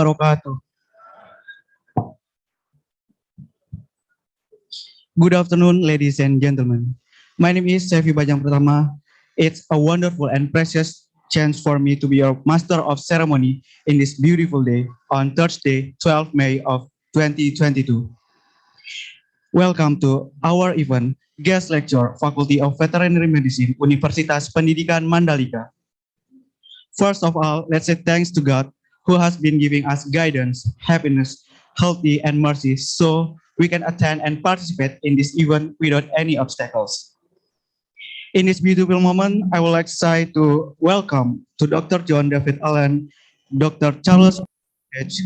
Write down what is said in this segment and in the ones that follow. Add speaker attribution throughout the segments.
Speaker 1: wabarakatuh. Good afternoon, ladies and gentlemen. My name is Sevi Bajang Pratama. It's a wonderful and precious chance for me to be your master of ceremony in this beautiful day on Thursday, 12 May of 2022. Welcome to our event, guest lecture, Faculty of Veterinary Medicine, Universitas Pendidikan Mandalika. First of all, let's say thanks to God who has been giving us guidance, happiness, healthy, and mercy so we can attend and participate in this event without any obstacles. In this beautiful moment, I would like to say to welcome to Dr. John David Allen, Dr. Charles H.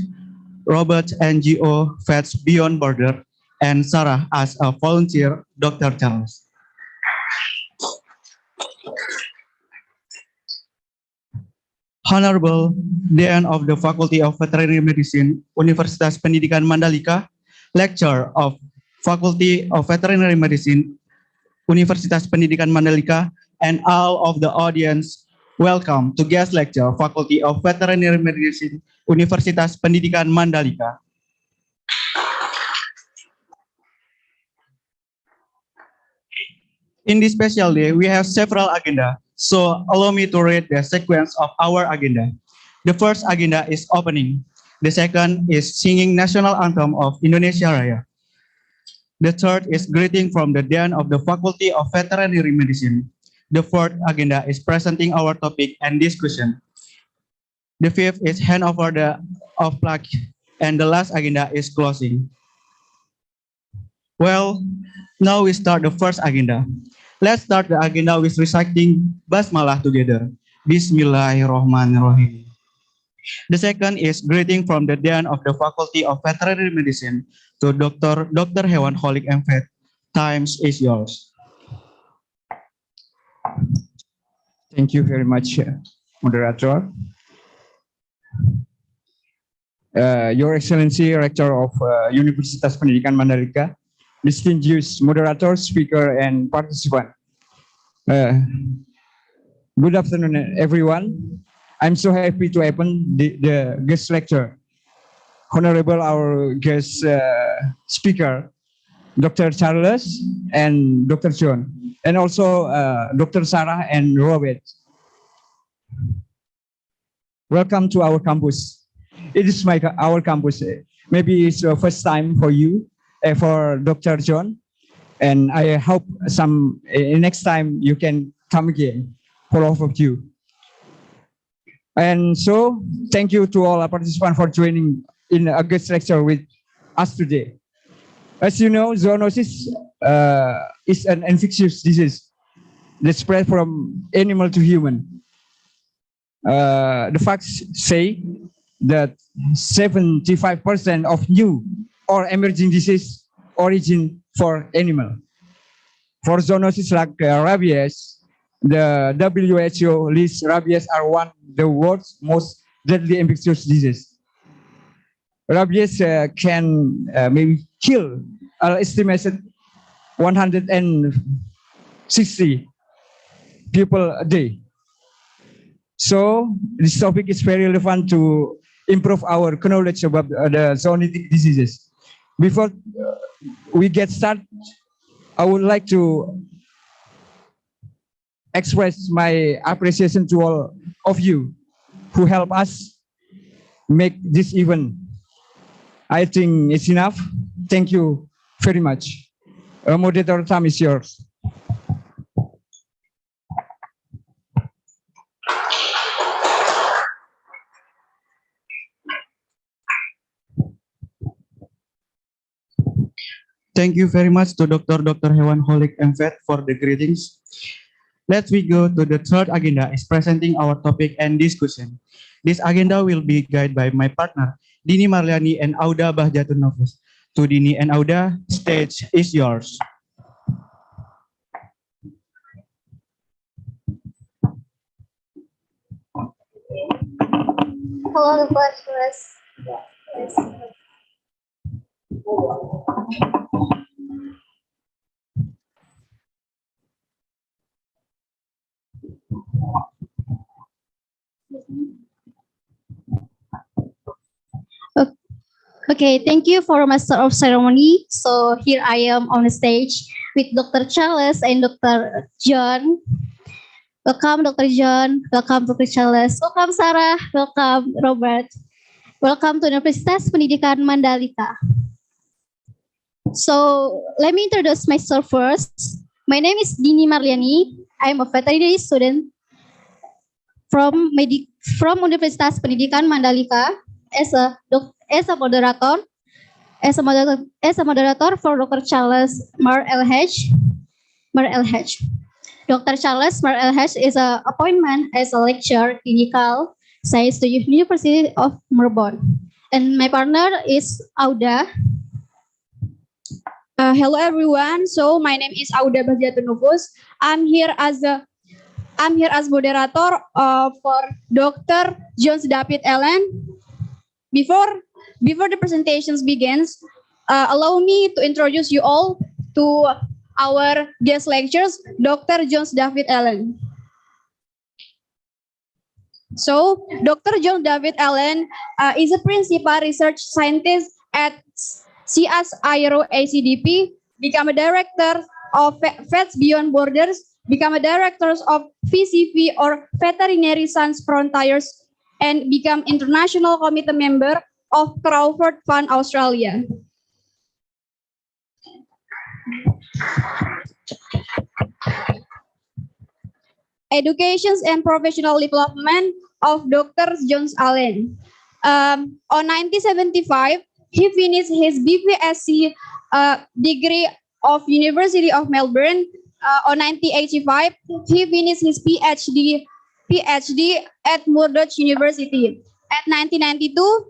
Speaker 1: Robert NGO Vets Beyond Border, and Sarah as a volunteer, Dr. Charles. Honorable Dean of the Faculty of Veterinary Medicine, Universitas Pendidikan Mandalika, Lecturer of Faculty of Veterinary Medicine, Universitas Pendidikan Mandalika, and all of the audience, welcome to guest lecture, Faculty of Veterinary Medicine, Universitas Pendidikan Mandalika. In this special day, we have several agenda, so allow me to read the sequence of our agenda. The first agenda is opening. The second is singing national anthem of Indonesia Raya. The third is greeting from the Dean of the Faculty of Veterinary Medicine. The fourth agenda is presenting our topic and discussion. The fifth is handover of plaque, and the last agenda is closing. Well, now we start the first agenda. Let's start the agenda with reciting Basmalah together. Bismillahirrahmanirrahim. The second is greeting from the Dean of the Faculty of Veterinary Medicine to Dr. Hewan Holik and Vet. Times is yours.
Speaker 2: Thank you very much, Moderator. Your Excellency, Rector of Universitas Pendidikan Mandalika, distinguished moderator, speaker, and participant. Good afternoon, everyone. I'm so happy to open the guest lecture. Honorable our guest speaker, Dr. Charles and Dr. John, and also Dr. Sarah and Robert. Welcome to our campus. It is our campus. Maybe it's the first time for you, for Dr. John, and I hope next time you can come again for all of you. And so, thank you to all our participants for joining in a guest lecture with us today. As you know, zoonosis is an infectious disease that spread from animal to human. The facts say that 75% of new or emerging disease origin for animal. For zoonosis like rabies, the WHO lists rabies are one of the world's most deadly infectious diseases. Rabies can maybe kill an estimated 160 people a day. So this topic is very relevant to improve our knowledge about the zoonotic diseases. Before we get started, I would like to express my appreciation to all of you who help us make this event. I think it's enough. Thank you very much. Moderator, time is yours.
Speaker 1: Thank you very much to Dr. Hewan Holik and Vet for the greetings. Let's we go to the third agenda is presenting our topic and discussion. This agenda will be guided by my partner, Dini Marliani and Auda Bahjatun Nafus. To Dini and Auda, stage is yours.
Speaker 3: Hello, the class.
Speaker 4: O- Okay, thank you for Master of Ceremony. So here I am on the stage with Dr. Charles and Dr. John. Welcome, Dr. John. Welcome, Dr. Charles. Welcome, Sarah. Welcome, Robert. Welcome to Universitas Pendidikan Mandalika. So let me introduce myself first. My name is Dini Marliani. I'm a veterinary student from Universitas Pendidikan Mandalika as a moderator for Dr. Charles Mar LH. Dr. Charles Mar LH is an appointment as a lecturer clinical science to University of Melbourne. And my partner is Auda.
Speaker 5: Hello everyone. So my name is Auda Bajatunufus. I'm here as moderator for Dr. Jones David Ellen. Before the presentations begins, allow me to introduce you all to our guest lecturers, Dr. Jones David Ellen. So Dr. Jones David Ellen is a principal research scientist at CSIRO ACDP, become a director of Vets Beyond Borders, become a director of VCV or Veterinary Sans Frontiers, and become international committee member of Crawford Fund Australia. Education and professional development of Dr. Jones Allen. On 1975, he finished his BPSc degree of University of Melbourne. On 1985, he finished his PhD at Murdoch University. At 1992,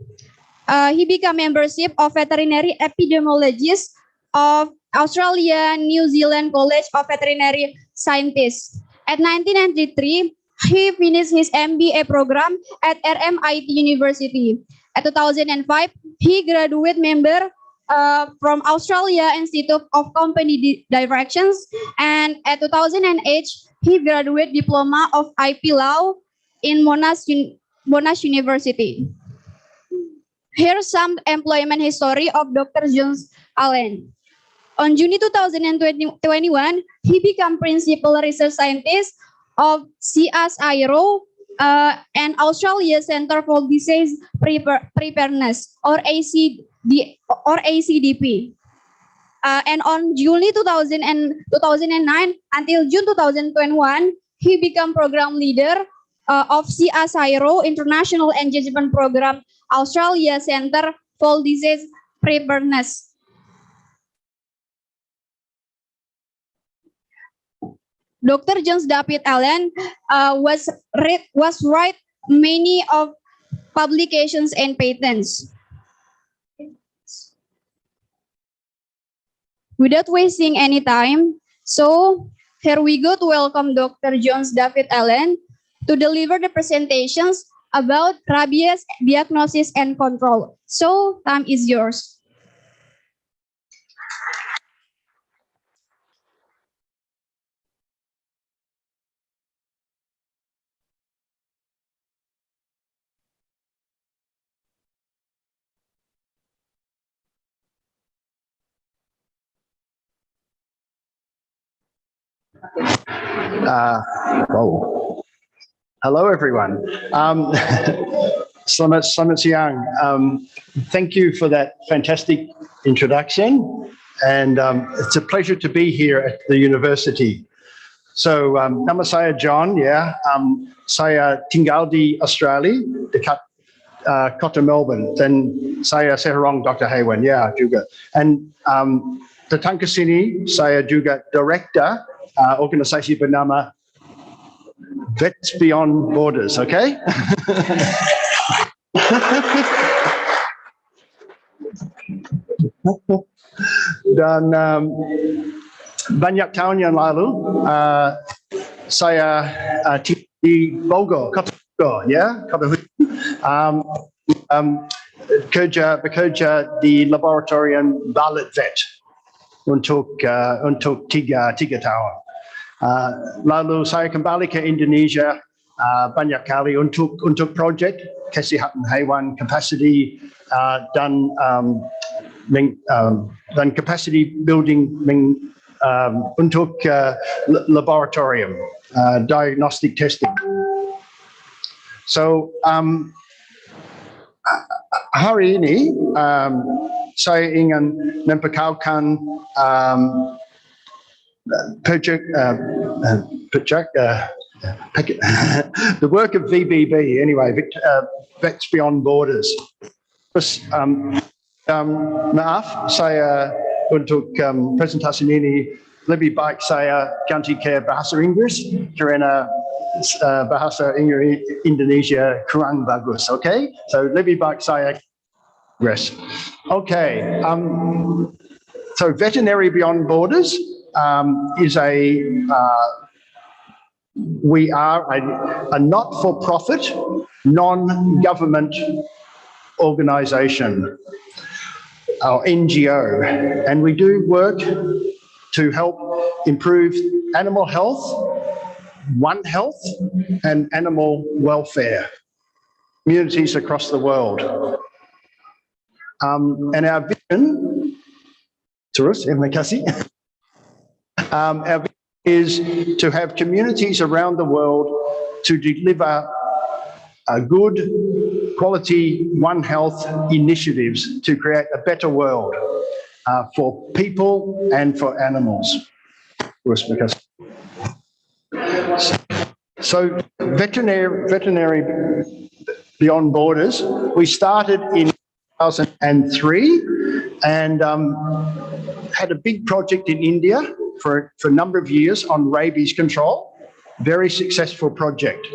Speaker 5: he became membership of Veterinary Epidemiologist of Australia New Zealand College of Veterinary Scientists. At 1993, he finished his MBA program at RMIT University. At 2005, he graduate member from Australia Institute of Company Directions, and at 2008, he graduate diploma of IP Law in Monash University. Here's some employment history of Dr. Jones Allen. On June 2021, he became principal research scientist of CSIRO and Australia Centre for Disease Preparedness or ACDP. And on July 2009 until June 2021, he became program leader of CSIRO International Engagement Program Australia Centre for Disease Preparedness. Dr. Jones David Allen was write many of publications and patents. Without wasting any time, so here we go to welcome Dr. Jones David Allen to deliver the presentations about rabies diagnosis and control. So time is yours.
Speaker 6: Hello, everyone. Selamat siang. Thank you for that fantastic introduction, and it's a pleasure to be here at the university. So, nama saya John, saya tinggal di Australia, dekat kota Melbourne, dan saya seorang Dr. Hewan, juga. And datang ke sini, saya juga director organisasi bernama Vets Beyond Borders, okay? Dan banyak tahun yang lalu saya di Bogor, Kota Bogor, Kota bekerja di laboratorium Balit Vet untuk 3 tahun. Lalu saya kembali ke Indonesia banyak kali untuk project kesihatan hewan capacity dan capacity building untuk laboratorium diagnostic testing. So hari ini saya ingin memperkenalkan the work of VBB anyway, Vets Beyond Borders. Terus maaf saya untuk presentasi ini lebih baik saya ganti ke bahasa Inggris karena bahasa Indonesia kurang bagus, okay? So lebih baik saya Inggris. Okay, so Veterinary Beyond Borders is we are a not-for-profit, non-government organisation, our NGO, and we do work to help improve animal health, One Health, and animal welfare, communities across the world. And our vision, terima kasih. Our vision is to have communities around the world to deliver a good quality One Health initiatives to create a better world for people and for animals. So Veterinary Beyond Borders, we started in 2003 and had a big project in India for a number of years on rabies control. Very successful project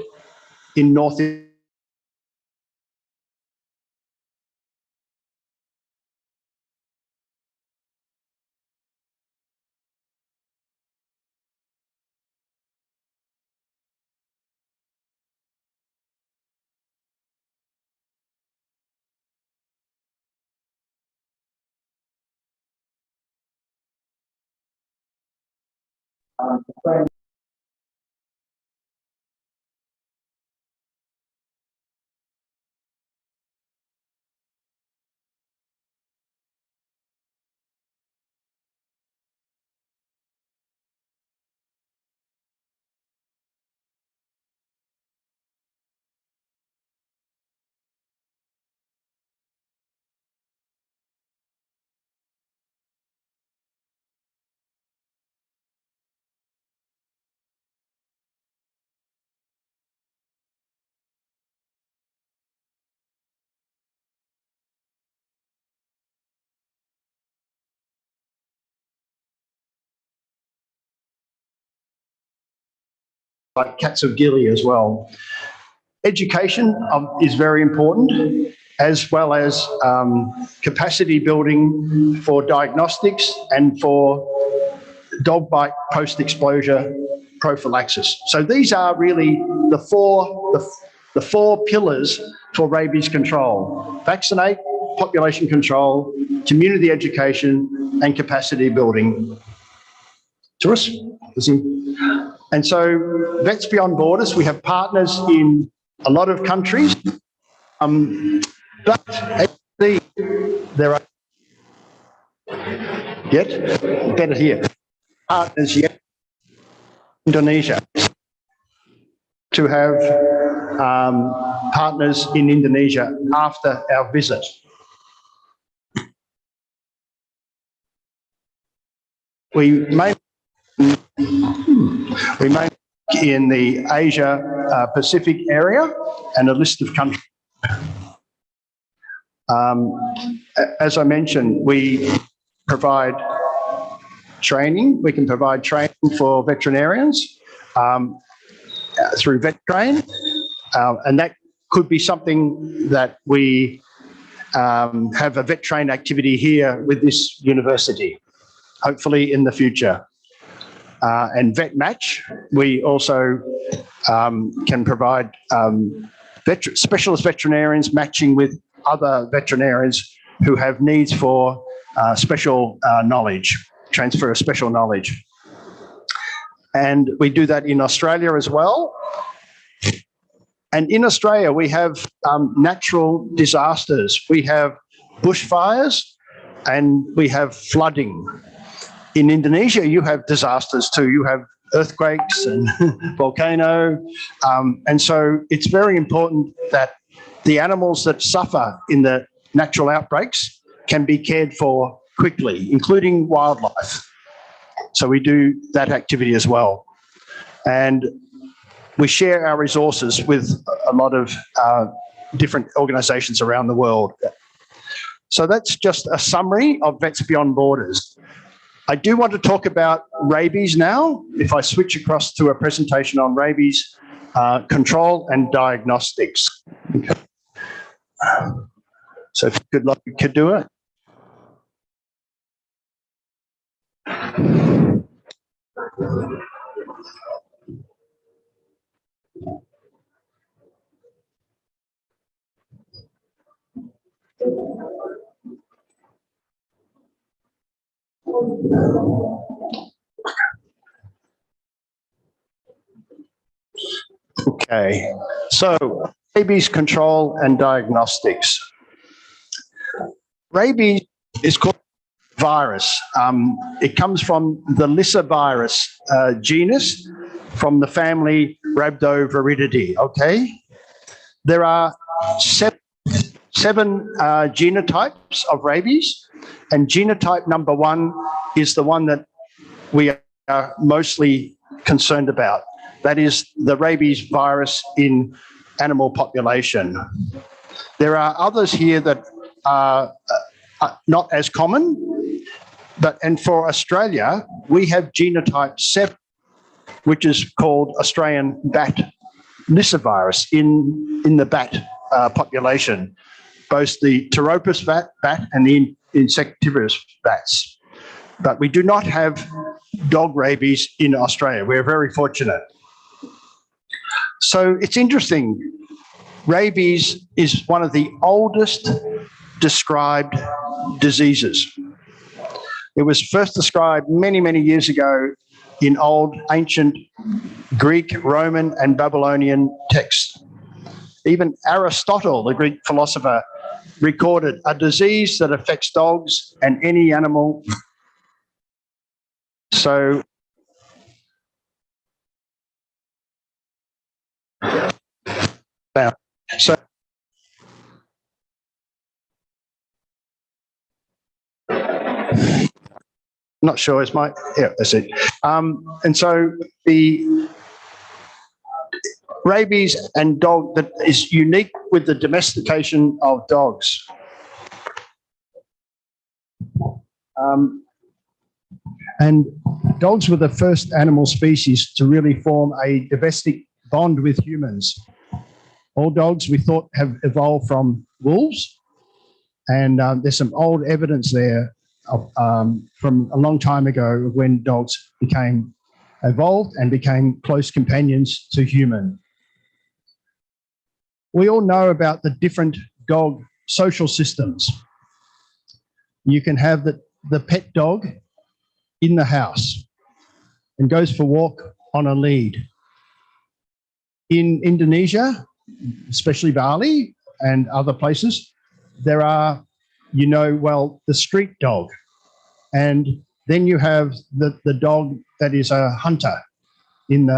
Speaker 6: in North like cats of Gilly as well. Education is very important, as well as capacity building for diagnostics and for dog bite post-exposure prophylaxis. So these are really the four pillars for rabies control: vaccinate, population control, community education, and capacity building. Terus? And so Vets Beyond Borders, we have partners in a lot of countries, but there are yet better here partners yet Indonesia to have partners in Indonesia after our visit. We may in the Asia Pacific area and a list of countries. As I mentioned, we provide training. We can provide training for veterinarians through VetTrain, and that could be something that we have a VetTrain activity here with this university, hopefully in the future. And Vet Match, we also can provide specialist veterinarians matching with other veterinarians who have needs for special knowledge, transfer of special knowledge. And we do that in Australia as well. And in Australia, we have natural disasters. We have bushfires and we have flooding. In Indonesia, you have disasters too. You have earthquakes and volcano. And so it's very important that the animals that suffer in the natural outbreaks can be cared for quickly, including wildlife. So we do that activity as well. And we share our resources with a lot of different organisations around the world. So that's just a summary of Vets Beyond Borders. I do want to talk about rabies now, if I switch across to a presentation on rabies control and diagnostics. Okay. So if you could do it. Okay, so rabies control and diagnostics. Rabies is called virus. It comes from the Lyssavirus genus from the family Rhabdoviridae, okay? There are seven genotypes of rabies, and genotype number 1 is the one that we are mostly concerned about. That is the rabies virus in animal population. There are others here that are not as common, and for Australia, we have genotype 7, which is called Australian bat Lyssavirus in the bat population, both the Pteropus bat and the insectivorous bats. But we do not have dog rabies in Australia. We're very fortunate. So it's interesting. Rabies is one of the oldest described diseases. It was first described many, many years ago in old ancient Greek, Roman, and Babylonian texts. Even Aristotle, the Greek philosopher, recorded a disease that affects dogs and any animal. So not sure, it's my, yeah, that's it. And so the rabies and dog that is unique with the domestication of dogs. And dogs were the first animal species to really form a domestic bond with humans. All dogs, we thought, have evolved from wolves, and there's some old evidence there from a long time ago when dogs became evolved and became close companions to human. We all know about the different dog social systems. You can have the pet dog in the house and goes for a walk on a lead. In Indonesia, especially Bali and other places, there are, the street dog. And then you have the dog that is a hunter in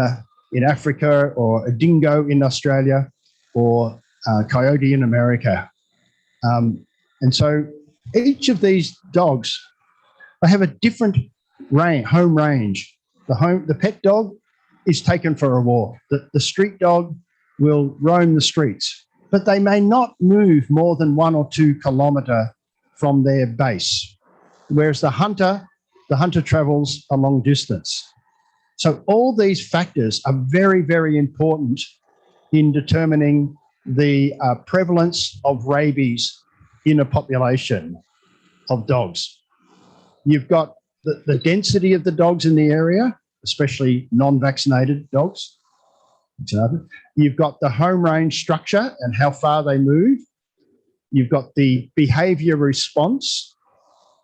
Speaker 6: Africa, or a dingo in Australia, or a coyote in America. And so each of these dogs, they have a different home range. The pet dog is taken for a walk. The street dog will roam the streets, but they may not move more than 1 or 2 kilometres from their base, whereas the hunter travels a long distance. So all these factors are very, very important in determining the prevalence of rabies in a population of dogs. You've got the density of the dogs in the area, especially non-vaccinated dogs. You've got the home range structure and how far they move. You've got the behaviour response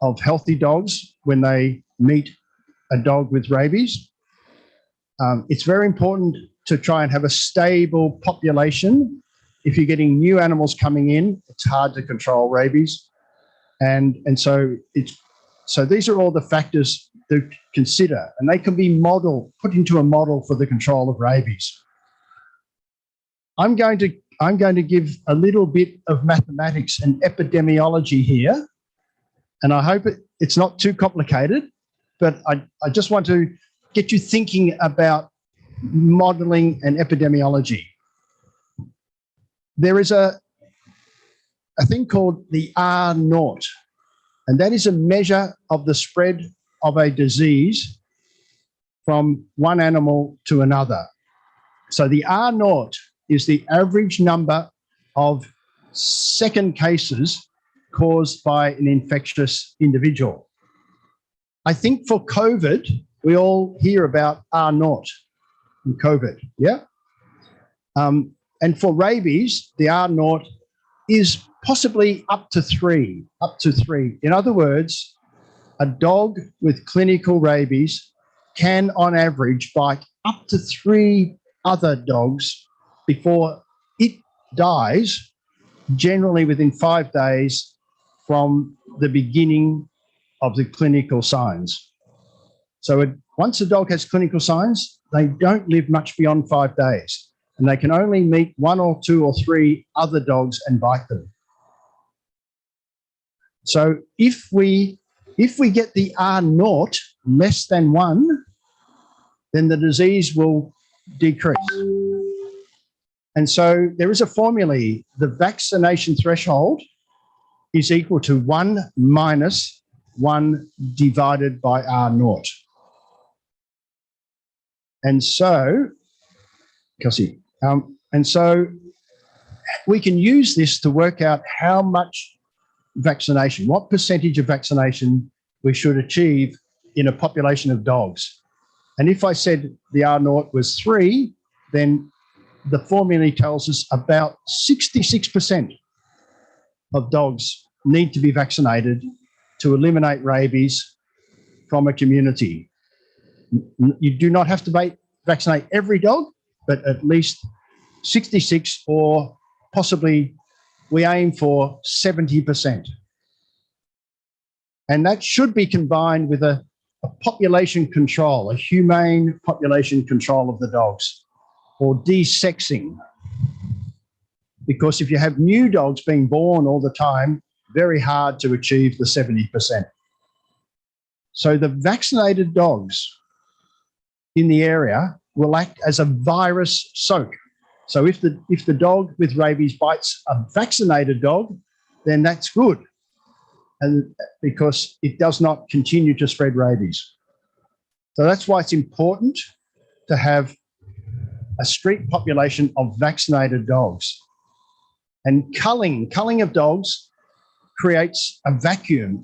Speaker 6: of healthy dogs when they meet a dog with rabies. It's very important to try and have a stable population. If you're getting new animals coming in, it's hard to control rabies. And so these are all the factors to consider, and they can be put into a model for the control of rabies. I'm going to give a little bit of mathematics and epidemiology here, and I hope it's not too complicated, but I just want to get you thinking about modeling and epidemiology. There is a thing called the R naught, and that is a measure of the spread of a disease from one animal to another. So the R naught is the average number of second cases caused by an infectious individual. I think for COVID, we all hear about R naught in COVID, yeah? And for rabies, the R naught is possibly up to 3. In other words, a dog with clinical rabies can, on average, bite up to 3 other dogs before it dies, generally within 5 days from the beginning of the clinical signs. So once a dog has clinical signs, they don't live much beyond 5 days, and they can only meet 1 or 2 or 3 other dogs and bite them. So if we get the R naught less than 1, then the disease will decrease. And so there is a formula. The vaccination threshold is equal to 1 minus 1 divided by R naught. And so, we can use this to work out how much vaccination, what percentage of vaccination we should achieve in a population of dogs. And if I said the R naught was 3, then the formula tells us about 66% of dogs need to be vaccinated to eliminate rabies from a community. You do not have to vaccinate every dog, but at least 66, or possibly we aim for 70%. And that should be combined with a population control, a humane population control of the dogs, or desexing. Because if you have new dogs being born all the time, very hard to achieve the 70%. So the vaccinated dogs in the area will act as a virus soak. So if the dog with rabies bites a vaccinated dog, then that's good, and because it does not continue to spread rabies. So that's why it's important to have a street population of vaccinated dogs. And culling of dogs creates a vacuum,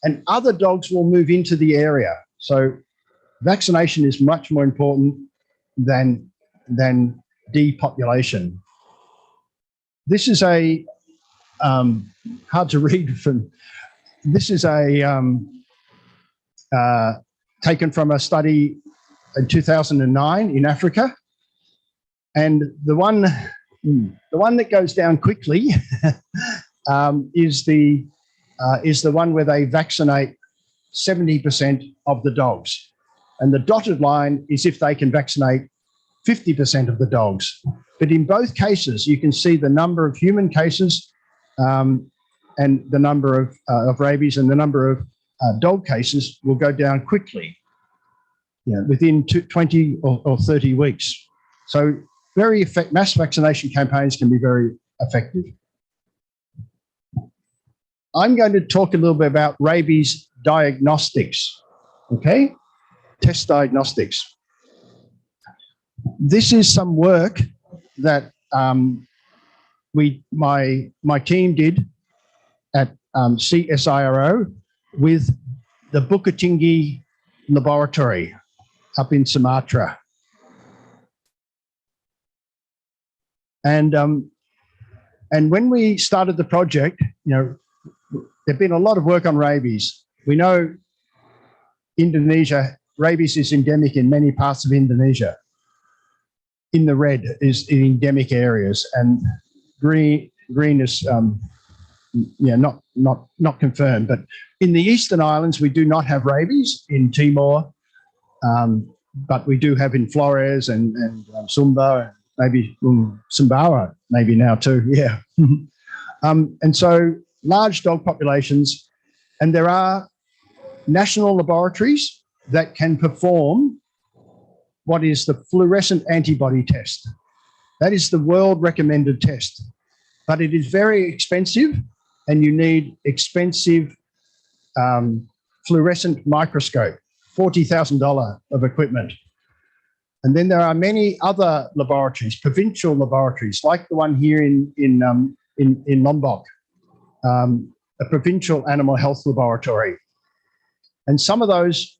Speaker 6: and other dogs will move into the area. So vaccination is much more important than depopulation. This is a hard to read from. This is a taken from a study in 2009 in Africa, and the one that goes down quickly is the one where they vaccinate 70% of the dogs, and the dotted line is if they can vaccinate 50% of the dogs. But in both cases, you can see the number of human cases and the number of rabies, and the number of dog cases will go down quickly, within 20 or 30 weeks. So mass vaccination campaigns can be very effective. I'm going to talk a little bit about rabies diagnostics, okay? Test diagnostics. This is some work that my team did at CSIRO with the Bukittinggi laboratory up in Sumatra. And when we started the project, there'd been a lot of work on rabies. We know rabies is endemic in many parts of Indonesia. in the red is in endemic areas, and green is not confirmed. But in the Eastern Islands, we do not have rabies. In Timor, but we do have in Flores and Sumba, maybe Sumbawa, maybe now too. Yeah, and so large dog populations, and there are national laboratories that can perform what is the fluorescent antibody test. That is the world recommended test, but it is very expensive, and you need expensive fluorescent microscope, $40,000 of equipment. And then there are many other laboratories, provincial laboratories, like the one here in Lombok, a provincial animal health laboratory. And some of those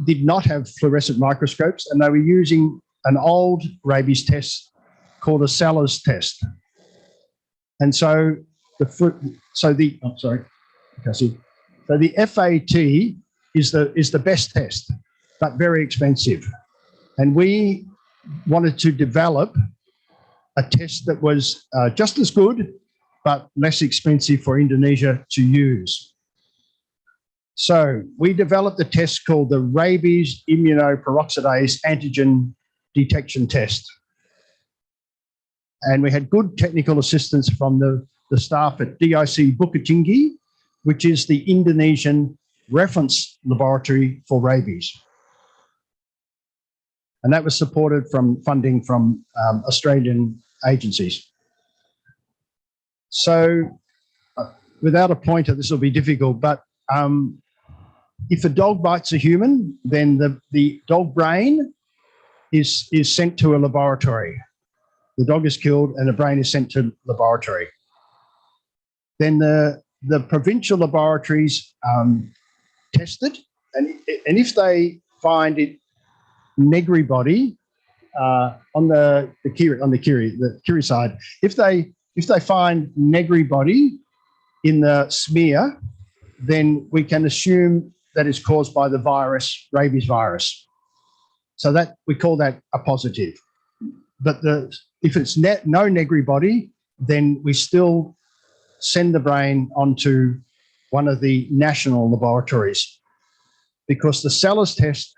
Speaker 6: did not have fluorescent microscopes, and they were using an old rabies test called a Sellers test. And so the FAT is the best test, but very expensive. And we wanted to develop a test that was just as good, but less expensive for Indonesia to use. So we developed a test called the rabies immunoperoxidase antigen detection test. And we had good technical assistance from the staff at DIC Bukittinggi, which is the Indonesian reference laboratory for rabies. And that was supported from funding from Australian agencies. So without a pointer, this will be difficult, but if a dog bites a human, then the dog brain is sent to a laboratory. The dog is killed and the brain is sent to laboratory. Then the provincial laboratories test it, and if they find it negri body on the kiri side, if they find negri body in the smear, then we can assume that is caused by the virus, rabies virus. So that we call that a positive. But if it's no negri body, then we still send the brain onto one of the national laboratories, because the Sellers test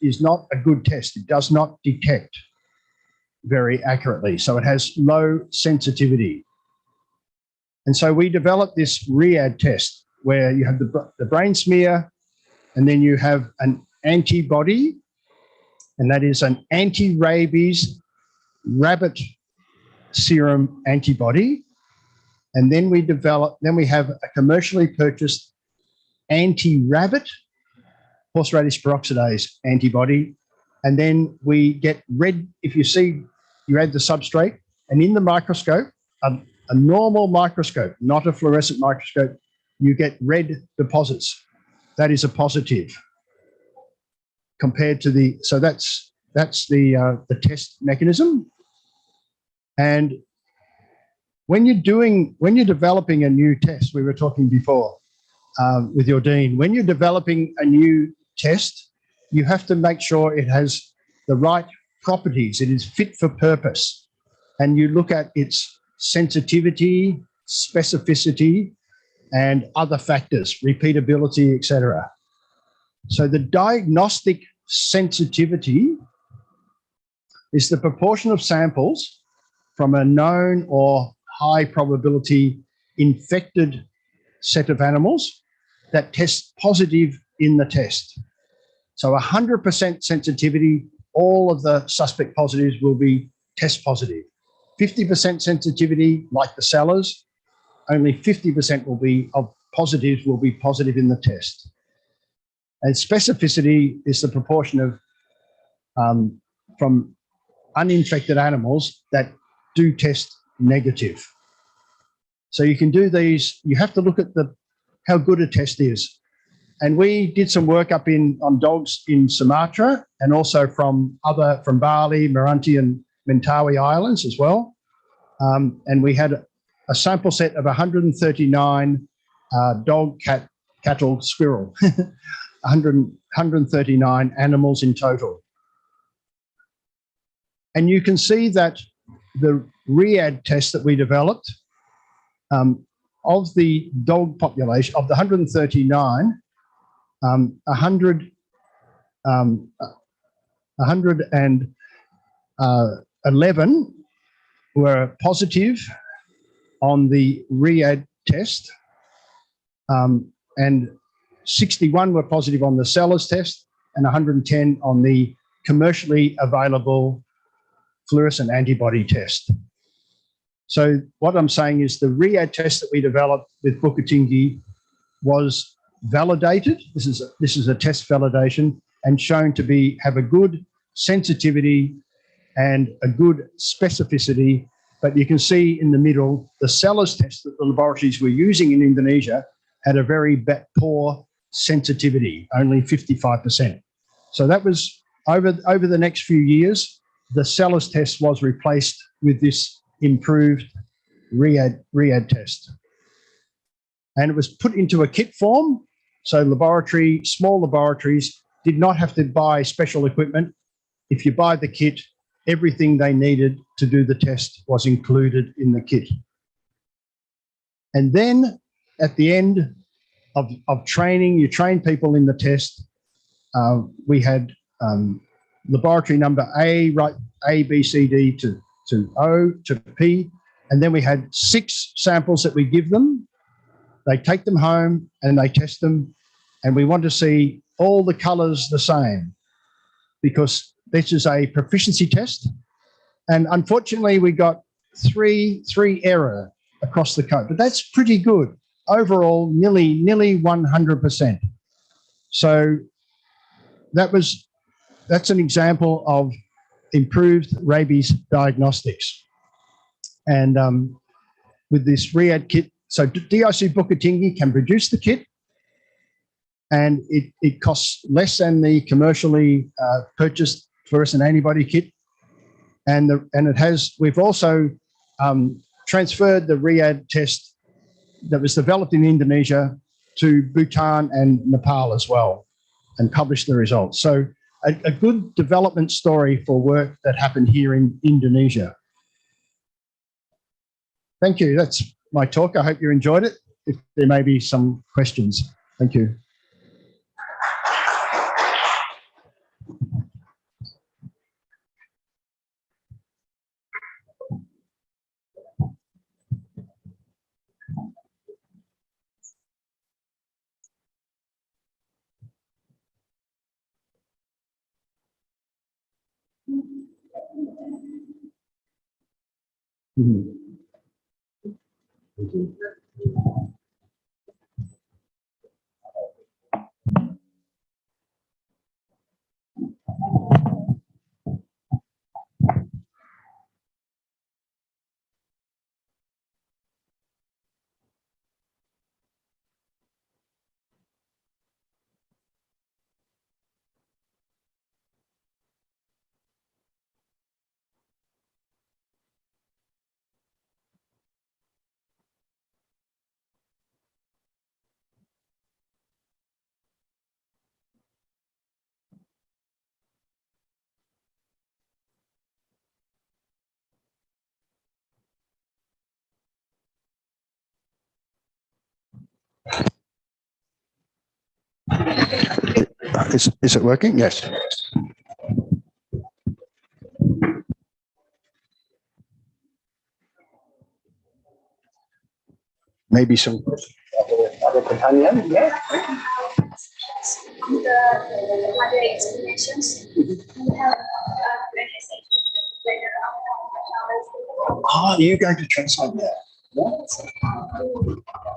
Speaker 6: is not a good test. It does not detect very accurately, so it has low sensitivity. And so we developed this RIAD test, where you have the brain smear, and then you have an antibody, and that is an anti-rabies rabbit serum antibody. And then we have a commercially purchased anti-rabbit horseradish peroxidase antibody. And then we get red, if you see, you add the substrate, and in the microscope, a normal microscope, not a fluorescent microscope, you get red deposits. That is a positive compared to so that's the test mechanism. And when you're developing a new test, we were talking before with your dean, when you're developing a new test, you have to make sure it has the right properties. It is fit for purpose. And you look at its sensitivity, specificity, and other factors, repeatability, etc. So the diagnostic sensitivity is the proportion of samples from a known or high probability infected set of animals that test positive in the test. So 100% sensitivity, all of the suspect positives will be test positive. 50% sensitivity, like the Sellers, only 50% of positives will be positive in the test. And specificity is the proportion of from uninfected animals that do test negative. So you can do these, you have to look at how good a test is. And we did some work on dogs in Sumatra, and also from Bali, Meranti and Mentawai Islands as well. And we had a sample set of 139 dog, cat, cattle, squirrel, 139 animals in total. And you can see that the READ test that we developed, of the dog population, of the 139, 111 were positive on the READ test, and 61 were positive on the Sellers test, and 110 on the commercially available fluorescent antibody test. So what I'm saying is the READ test that we developed with Bukatingi was validated. This is a test validation and shown to have a good sensitivity and a good specificity. But you can see in the middle, the Sellers test that the laboratories were using in Indonesia had a very poor sensitivity, only 55%. So that was over the next few years, the Sellers test was replaced with this improved READ test. And it was put into a kit form. So small laboratories did not have to buy special equipment. If you buy the kit, everything they needed to do the test was included in the kit. And then at the end of training, you train people in the test. We had laboratory number A, right, A, B, C, D to O to P. And then we had 6 samples that we give them. They take them home and they test them. And we want to see all the colours the same, because this is a proficiency test. And unfortunately, we got three error across the code, but that's pretty good. Overall, nearly 100%. So that's an example of improved rabies diagnostics. And with this READ kit, so DIC Bukatingi can produce the kit, and it costs less than the commercially purchased fluorescent antibody kit. And we've also transferred the READ test that was developed in Indonesia to Bhutan and Nepal as well, and published the results. So a good development story for work that happened here in Indonesia. Thank you. That's my talk. I hope you enjoyed it. If there may be some questions. Thank you. Is it working? Yes. Maybe some other pertanyaan, yeah.
Speaker 3: The other explanations, we have
Speaker 6: Are you going to translate that?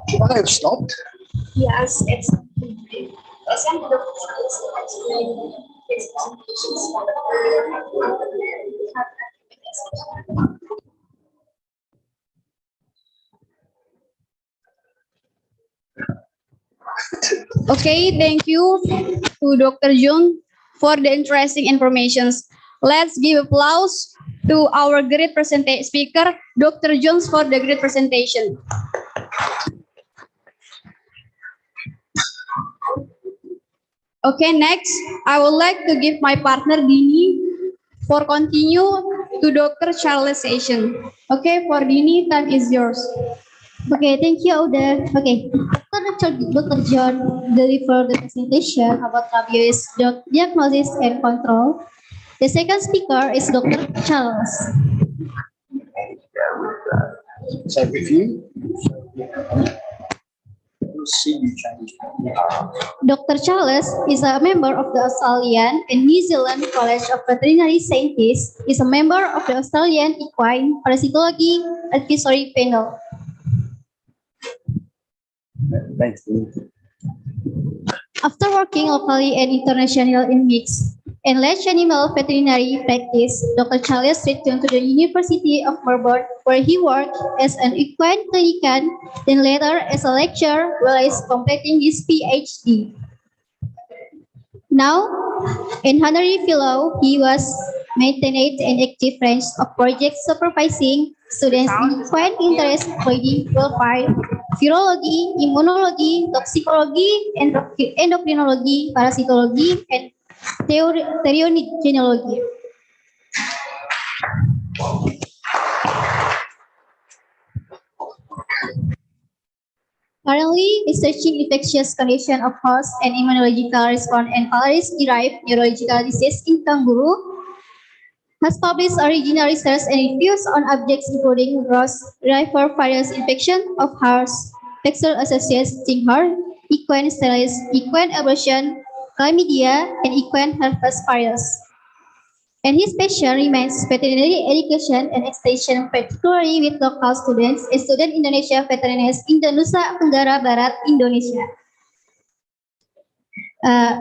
Speaker 6: Should I have stopped?
Speaker 3: yes, it's example of explain his presentations.
Speaker 5: Okay, thank you to Dr. Jung for the interesting informations. Let's give applause to our great speaker, Dr. Jones, for the great presentation. Okay, next, I would like to give my partner Dini for continue to Dr. Charles' session. Okay, for Dini, time is yours.
Speaker 4: Okay, thank you, Auda. Okay, after Dr. John delivered the presentation about rabies diagnosis and control, the second speaker is Dr. Charles.
Speaker 6: So if you, you'll see you change.
Speaker 4: Dr. Charles is a member of the Australian and New Zealand College of Veterinary Scientists. Is a member of the Australian Equine Parasitology Advisory Panel.
Speaker 6: Thanks.
Speaker 4: After working locally and internationally in mixed and large animal veterinary practice, Dr. Charles returned to the University of Melbourne, where he worked as an equine clinician, then later as a lecturer while he's completing his PhD. Now, in honorary fellow, he was maintained an active range of projects supervising students in equine interest, including welfare, virology, immunology, toxicology, endocrinology, parasitology, and theogenology. Currently, researching infectious condition of host and immunological response and virus-derived neurological disease in kangaroo, has published original research and reviews on objects including Ross-derived virus infection of horse, vector associated stingher, equine sterility, equine abortion, chlamydia, and equine herpes virus. And his passion remains veterinary education and extension, particularly with local students and student Indonesia veterinaries in the Nusa Tenggara Barat, Indonesia.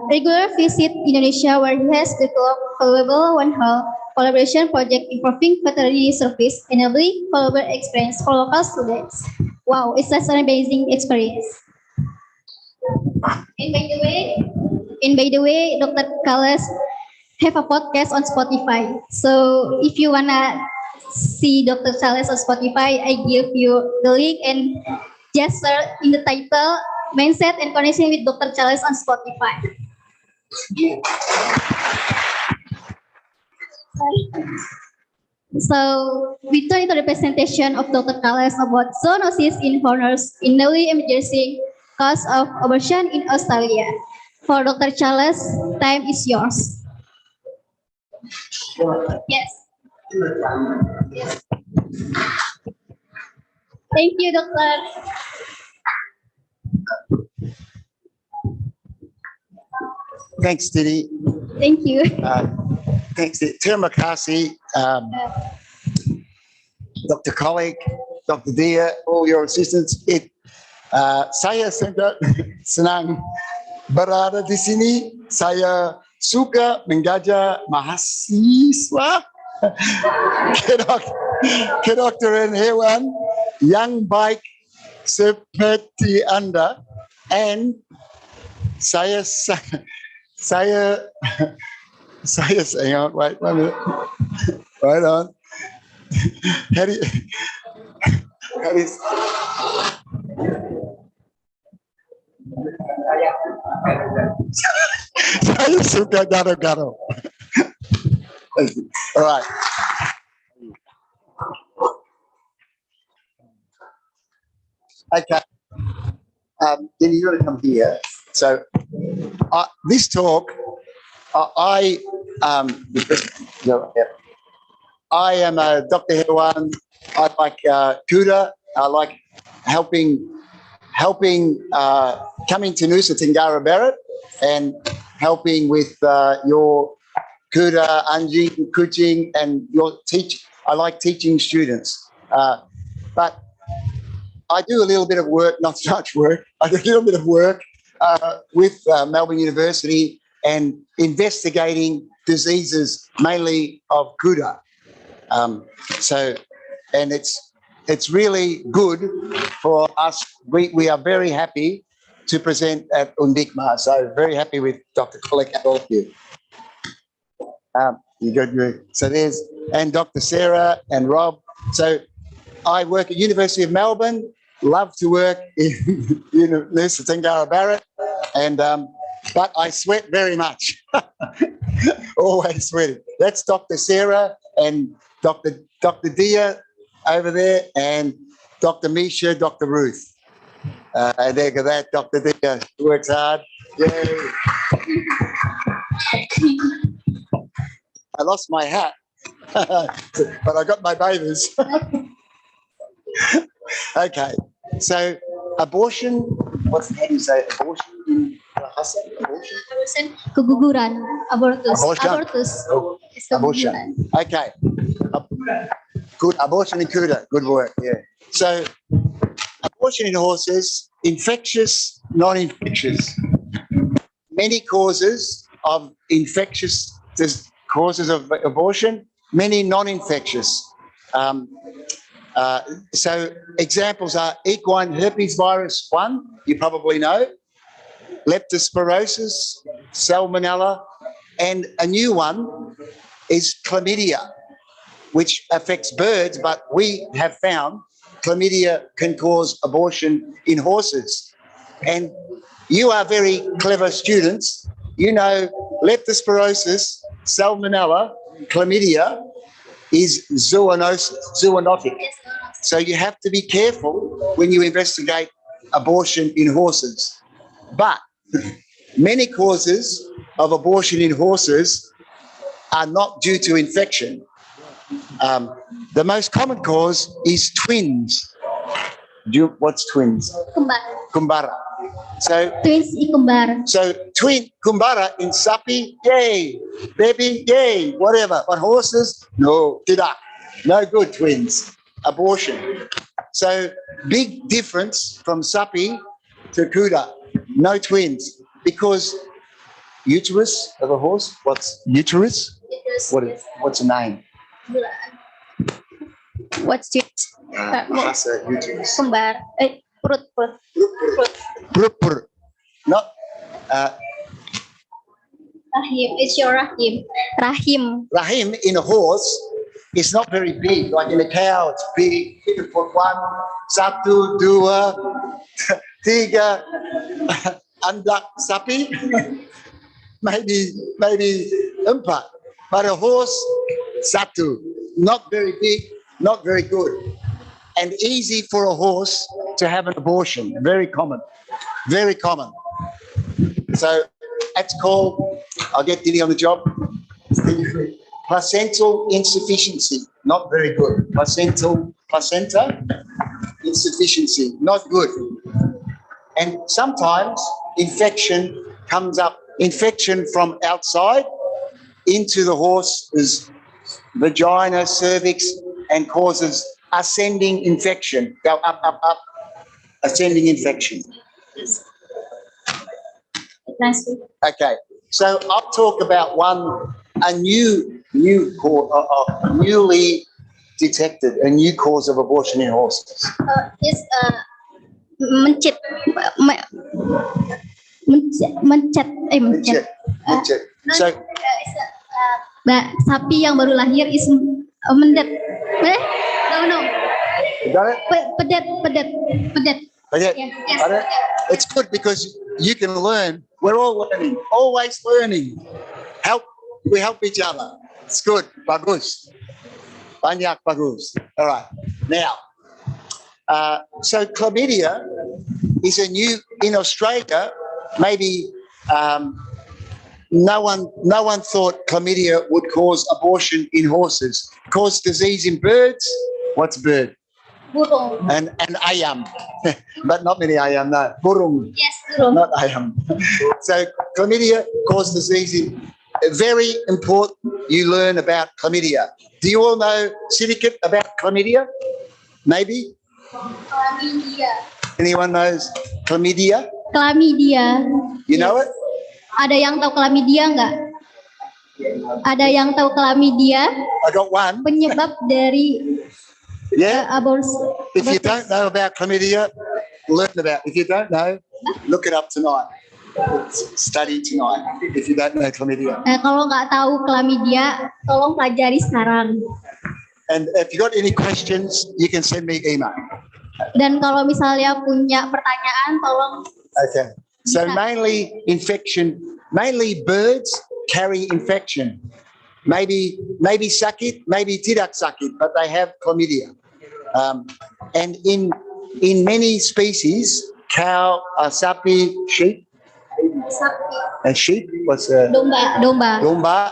Speaker 4: Regular visit Indonesia, where he has developed valuable one-hole collaboration project improving veterinary service, enabling valuable experience for local students. Wow, it's such an amazing experience. And by the way, Dr. Charles have a podcast on Spotify. So if you wanna see Dr. Charles on Spotify, I give you the link and just search in the title Mindset and Connection with Dr. Charles on Spotify. So we turn into the presentation of Dr. Charles about zoonosis in horners in newly emerging cause of abortion in Australia. For Dr. Charles, time is yours. Yes. Yes. Thank you, Doctor.
Speaker 7: Thanks, Didi.
Speaker 4: Thank you.
Speaker 7: Thanks. Terima kasih, Dr. Colleague, Dr. Dia, all your assistants. Saya senang berada di sini. Saya suka mengajar mahasiswa kedokteran hewan yang baik seperti Anda, and saya hang on, wait 1 minute. Right on. Saya suka gado-gado. All right. Okay. Then you got to come here. So this talk, I am a Dr. Hewan. I like Kuda. I like helping coming to Nusa Tenggara Barat and helping with your Kuda, Anjing, Kuching, and your teach. I like teaching students, but I do a little bit of work, not much work. I do a little bit of work with Melbourne University and investigating diseases mainly of Kuda. And it's really good for us. We are very happy to present at Undikma. So very happy with Dr. Kulik and all of you. So there's, and Dr. Sarah and Rob. So I work at University of Melbourne, love to work in Nusa Tenggara Barat, and but I sweat very much. Always sweating. That's Dr. Sarah and Dr. Dia over there, and Dr. Misha, Dr. Ruth. And there go that, Dr. Dia works hard. Yay. I lost my hat, but I got my babies. Okay, so abortion, how do you say abortion in Bahasa? Abortion?
Speaker 4: Keguguran, abortus.
Speaker 7: Abortion.
Speaker 4: Abortus.
Speaker 7: Oh,
Speaker 4: It's
Speaker 7: abortion.
Speaker 4: keguguran.
Speaker 7: Okay. Good. Abortion in Kuda. Good work. Yeah. So, abortion in horses, infectious, non-infectious. Many causes of infectious causes of abortion, many non-infectious. So examples are equine herpes virus 1, you probably know, leptospirosis, salmonella, and a new one is chlamydia, which affects birds, but we have found chlamydia can cause abortion in horses. And you are very clever students. You know leptospirosis, salmonella, chlamydia is zoonotic. So you have to be careful when you investigate abortion in horses. But many causes of abortion in horses are not due to infection. The most common cause is twins. What's twins?
Speaker 4: Kembar.
Speaker 7: Kumbara. So
Speaker 4: Twins kembar.
Speaker 7: twin kumbara in sapi, yay. Baby, yay. Whatever. But horses, no. Tidak. No good twins. Abortion. So big difference from sapi to kuda. No twins. Because uterus of a horse, what's uterus? What's the name?
Speaker 4: What's it?
Speaker 7: Bahasa uterus.
Speaker 4: Kembar. Perut.
Speaker 7: Perut. Not
Speaker 4: Rahim. It's your rahim. Rahim.
Speaker 7: rahim in a horse is not very big. Like in a cow, it's big. You can put 1, 1, 2, 3, andak sapi, maybe 4. But a horse, 1, not very big, not very good. And easy for a horse to have an abortion. Very common. Very common. So that's called, I'll get Diddy on the job, placental insufficiency. Not very good. Placenta insufficiency. Not good. And sometimes infection comes up. Infection from outside into the horse's vagina, cervix, and causes ascending infection. Go up, ascending infection.
Speaker 4: Nice.
Speaker 7: Okay, so I'll talk about a newly detected, a new cause of abortion in horses.
Speaker 4: Is mencit. Mencet.
Speaker 7: Mencet. So,
Speaker 4: Sapi yang baru lahir is mendet. No.
Speaker 7: got it?
Speaker 4: Pedet.
Speaker 7: Okay.
Speaker 4: Yes.
Speaker 7: Got it? It's good because you can learn. We're all learning, always learning. We help each other. It's good. Bagus. Banyak bagus. All right. Now, so chlamydia is a new, in Australia, maybe no one thought chlamydia would cause abortion in horses. Cause disease in birds. What's bird?
Speaker 4: Burung.
Speaker 7: And ayam. But not many ayam, no. Burung.
Speaker 4: Yes, burung.
Speaker 7: Not ayam. So chlamydia cause disease in, very important you learn about chlamydia. Do you all know syndicate about chlamydia? Maybe?
Speaker 4: Chlamydia.
Speaker 7: Anyone knows chlamydia?
Speaker 4: Chlamydia.
Speaker 7: You know it?
Speaker 4: Ada yang tahu chlamydia nggak? Ada yang tahu chlamydia?
Speaker 7: I got one.
Speaker 4: Penyebab dari
Speaker 7: Yeah.
Speaker 4: aborsi.
Speaker 7: If you don't know about chlamydia, learn about it. If you don't know, look it up tonight. Study tonight. If you don't know chlamydia.
Speaker 4: Kalau nggak tahu chlamydia, tolong pelajari sekarang.
Speaker 7: And if you got any questions, you can send me email.
Speaker 4: Dan kalau misalnya punya pertanyaan, tolong.
Speaker 7: Okay. So mainly infection, mainly birds carry infection. maybe sakit, maybe tidak sakit, but they have chlamydia. And in many species, cow, sapi, sheep, and sheep was
Speaker 4: Domba.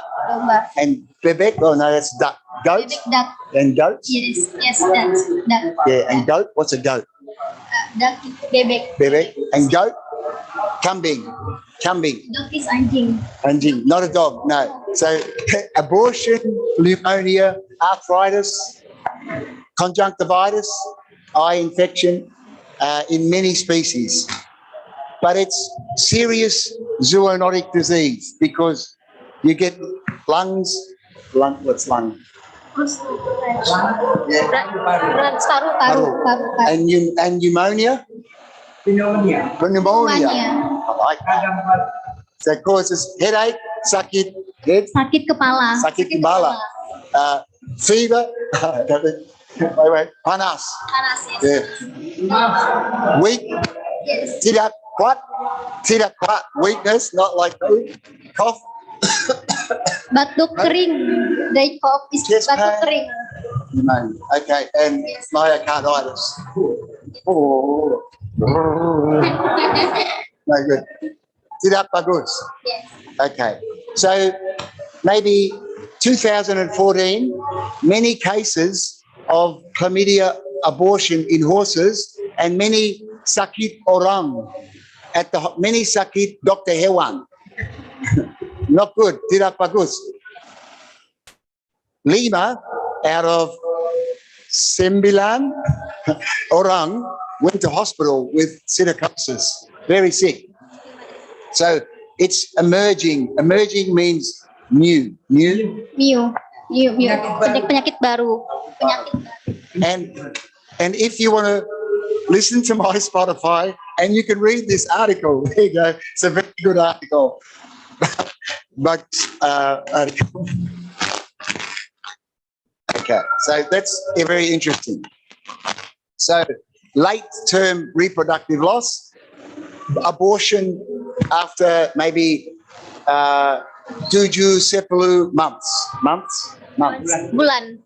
Speaker 7: and bebek. Oh no, that's duck. Goats
Speaker 4: Bebek, duck.
Speaker 7: and goats.
Speaker 4: Yes, duck.
Speaker 7: Yeah, and goat. What's a goat?
Speaker 4: Duck, bebek.
Speaker 7: Bebek and goat. Kambing.
Speaker 4: Dog is anjing.
Speaker 7: Anjing, not a dog. No. So abortion, pneumonia, arthritis, conjunctivitis, eye infection in many species. But it's serious zoonotic disease because you get what's lung?
Speaker 4: Paru.
Speaker 7: And pneumonia? Pneumonia. I like that. So it causes headache, sakit head,
Speaker 4: Sakit kepala.
Speaker 7: sakit kepala, fever, wait, panas,
Speaker 4: Panas, yes.
Speaker 7: yeah. Weak,
Speaker 4: Yes.
Speaker 7: tidak kuat, weakness, not like cough,
Speaker 4: Batuk kering. Dry cough is
Speaker 7: Chest
Speaker 4: batuk
Speaker 7: pain.
Speaker 4: kering.
Speaker 7: pneumonia. Okay, and myocarditis. Oh. No good. Tidak bagus.
Speaker 4: Yes.
Speaker 7: Okay, so maybe 2014, many cases of chlamydia abortion in horses and many sakit orang at the many sakit Dr. Hewan. Not good, tidak bagus. 5 out of 9 orang went to hospital with psittacosis, very sick. So it's emerging. Emerging means new.
Speaker 4: Penyakit baru.
Speaker 7: And if you want to listen to my Spotify, and you can read this article, there you go. It's a very good article. But article. Okay, so that's very interesting. So late-term reproductive loss, abortion after maybe 7 months.
Speaker 4: Bulan.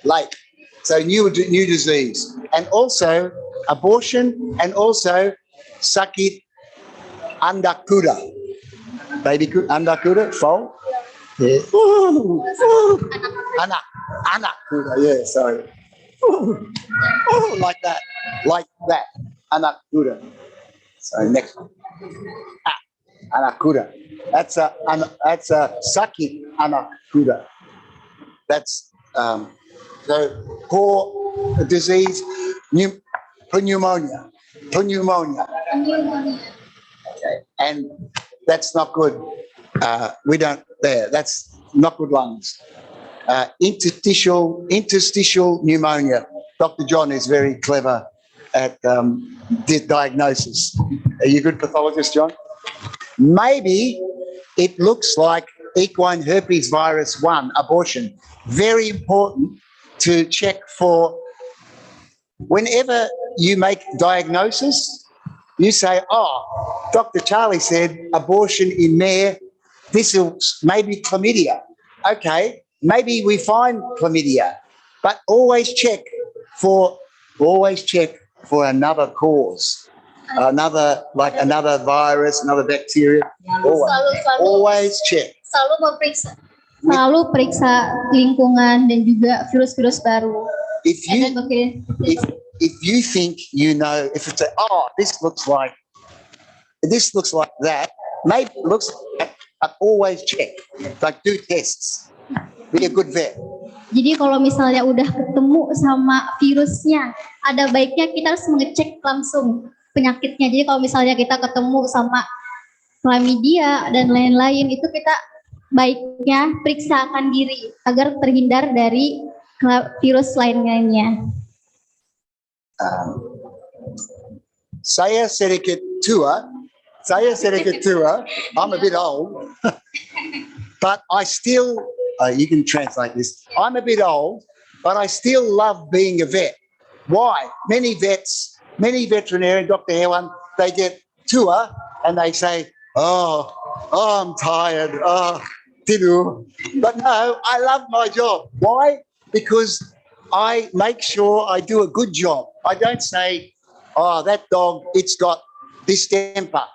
Speaker 7: Late. So new disease, and also abortion, and also sakit anak kuda. Baby anak kuda, foal. Yeah. Anak kuda. Yeah, sorry. Like that. Anak kuda. So next one. Anak kuda. That's a sakit anak kuda. That's the core disease, pneumonia. Okay, and that's not good. We don't there. That's not good lungs. Interstitial pneumonia. Dr. John is very clever at diagnosis. Are you a good pathologist, John? Maybe it looks like equine herpes virus 1 abortion. Very important to check for. Whenever you make diagnosis, you say, oh, Dr. Charlie said abortion in mare, this is maybe chlamydia. Okay, maybe we find chlamydia, but always check for another cause, another virus, another bacteria. Always check.
Speaker 4: Selalu periksa lingkungan dan juga virus-virus baru.
Speaker 7: If you think you know, if it's this looks like that, maybe it looks like that, but always check. Like do tests. Be a good vet.
Speaker 4: Jadi kalau misalnya udah ketemu sama virusnya, ada baiknya kita harus mengecek langsung penyakitnya. Jadi kalau misalnya kita ketemu sama chlamydia dan lain-lain, itu kita baiknya periksakan diri agar terhindar dari virus lain-lainnya.
Speaker 7: Saya sedikit tua. I'm a bit old, but I still. You can translate this. I'm a bit old, but I still love being a vet. Why? Many veterinarians, Dr. Hewan, they get tua and they say, oh, I'm tired. Oh, tidur. But no, I love my job. Why? Because I make sure I do a good job. I don't say, oh, that dog, it's got this temper.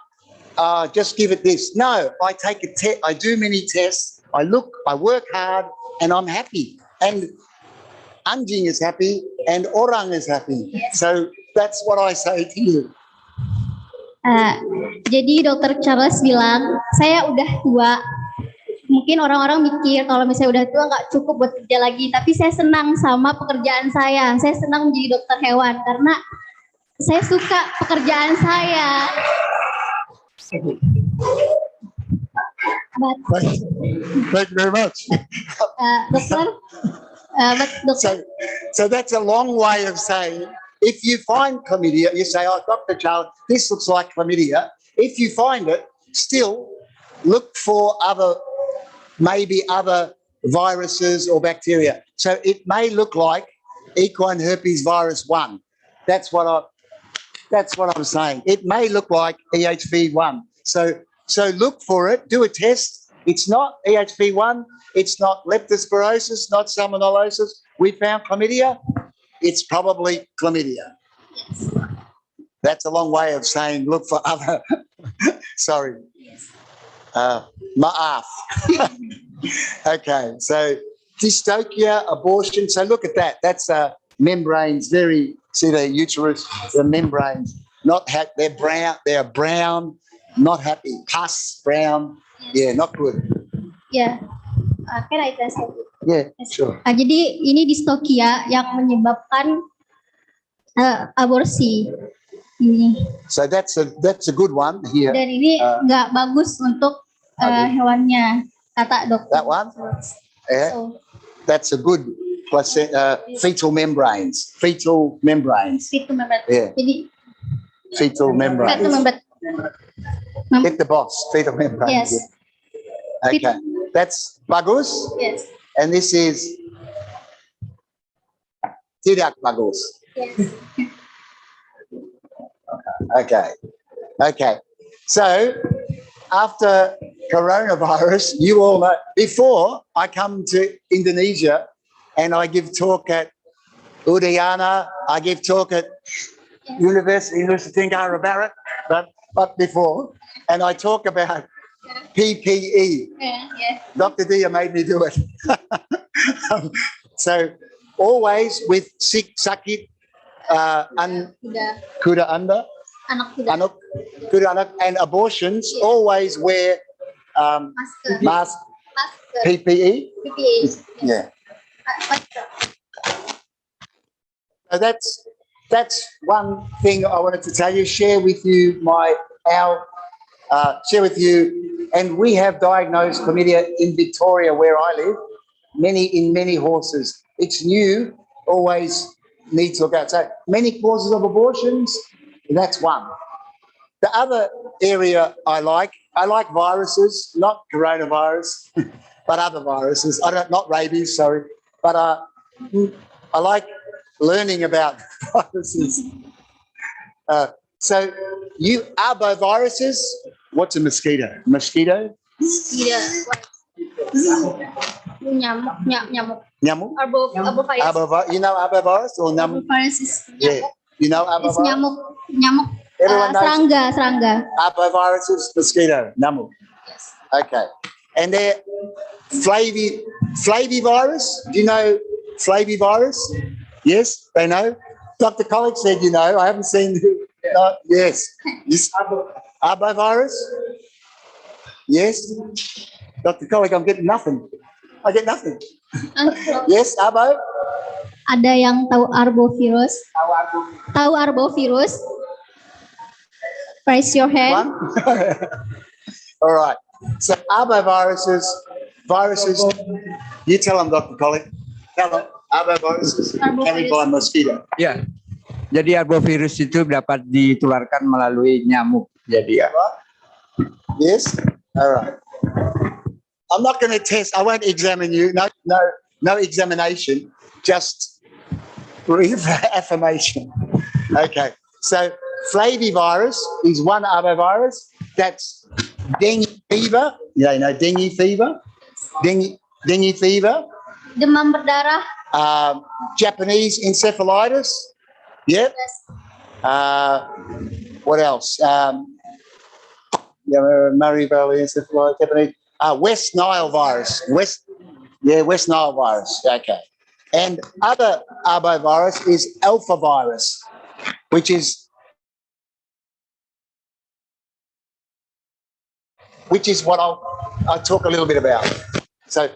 Speaker 7: Just give it this. No, I take a test. I do many tests. I look, I work hard, and I'm happy. And anjing is happy, and orang is happy. So that's what I say to you.
Speaker 4: Jadi Dokter Charles bilang, saya udah tua. Mungkin orang-orang mikir kalau misalnya udah tua nggak cukup buat kerja lagi. Tapi saya senang sama pekerjaan saya. Saya senang menjadi dokter hewan karena saya suka pekerjaan saya.
Speaker 7: Thank you very much.
Speaker 4: Dokter,
Speaker 7: So that's a long way of saying, if you find chlamydia, you say, oh, Dr. Charles, this looks like chlamydia. If you find it, still look for maybe other viruses or bacteria. So it may look like equine herpes virus 1. That's what I'm saying. It may look like EHV1. So look for it, do a test. It's not EHV1, it's not leptospirosis, not salmonellosis. We found chlamydia. It's probably chlamydia. That's a long way of saying look for other. Sorry. Ma'af. Okay, so dystocia, abortion. So look at that. That's membranes. See the uterus, the membranes. They're brown. They're brown. Not happy. Pus, brown. Yeah, not good.
Speaker 4: ya, can I test?
Speaker 7: Yeah, sure.
Speaker 4: Jadi ini dystocia yang menyebabkan aborsi. Ini.
Speaker 7: So that's a good one here.
Speaker 4: Dan ini nggak bagus untuk hewannya, kata dokter.
Speaker 7: That one? Yeah.
Speaker 4: So,
Speaker 7: That's a good fetal membranes. Fetal membranes.
Speaker 4: Fetal membrane.
Speaker 7: Yeah.
Speaker 4: Jadi
Speaker 7: Fetal membranes.
Speaker 4: fetal membrane.
Speaker 7: Get the boss. Fetal membranes.
Speaker 4: Yes.
Speaker 7: Okay. That's bagus.
Speaker 4: Yes.
Speaker 7: And this is tidak bagus.
Speaker 4: Yes.
Speaker 7: Okay. So after coronavirus, you all know, before I come to Indonesia and I give talk at Udayana, I give talk at University Pendidikan but before, and I talk about PPE.
Speaker 4: Yeah.
Speaker 7: Dr. Dia made me do it. So always with sakit, kuda anda,
Speaker 4: Anak
Speaker 7: kuda anak, and abortions, always wear mask, PPE.
Speaker 4: PPE.
Speaker 7: Yeah. So that's one thing I wanted to tell you. Share with you and we have diagnosed chlamydia in Victoria, where I live, in many horses. It's new, always needs to look out. So many causes of abortions, that's one. The other area I like viruses, not coronavirus, but other viruses. Not rabies, sorry, but I like learning about viruses. So arboviruses. What's a mosquito? Mosquito?
Speaker 4: Nyamuk.
Speaker 7: Nyamuk?
Speaker 4: Arbovirus.
Speaker 7: You know arbovirus or nyamuk?
Speaker 4: Arbovirus is
Speaker 7: Yeah. You know
Speaker 4: It's
Speaker 7: arbovirus?
Speaker 4: nyamuk.
Speaker 7: Everyone knows
Speaker 4: Serangga.
Speaker 7: arbovirus is mosquito, nyamuk. Okay. And they're flavivirus. Do you know flavivirus? Yes, they know. Dr. College said you know. I haven't seen. Yes. Arbovirus? Yes. Dr. College, I'm getting nothing. I get nothing. Yes, arbo?
Speaker 4: Ada yang tahu arbovirus? Tahu arbovirus? Raise your hand.
Speaker 7: One? All right. So arboviruses, you tell them, Dr. College. Tell them, arboviruses carried by mosquito.
Speaker 2: Ya. Jadi arbovirus itu dapat ditularkan melalui nyamuk. Jadi ya.
Speaker 7: Yes? All right. I'm not going to test. I won't examine you. No examination. Just brief affirmation. Okay. So flavivirus is one arbovirus. That's dengue fever. You know dengue fever. dengue fever,
Speaker 4: demam berdarah,
Speaker 7: Japanese encephalitis. Yep. What else? Murray Valley encephalitis, Japanese. West Nile virus. West Nile virus. Okay. And other arbovirus is alpha virus, which is what I'll talk a little bit about. So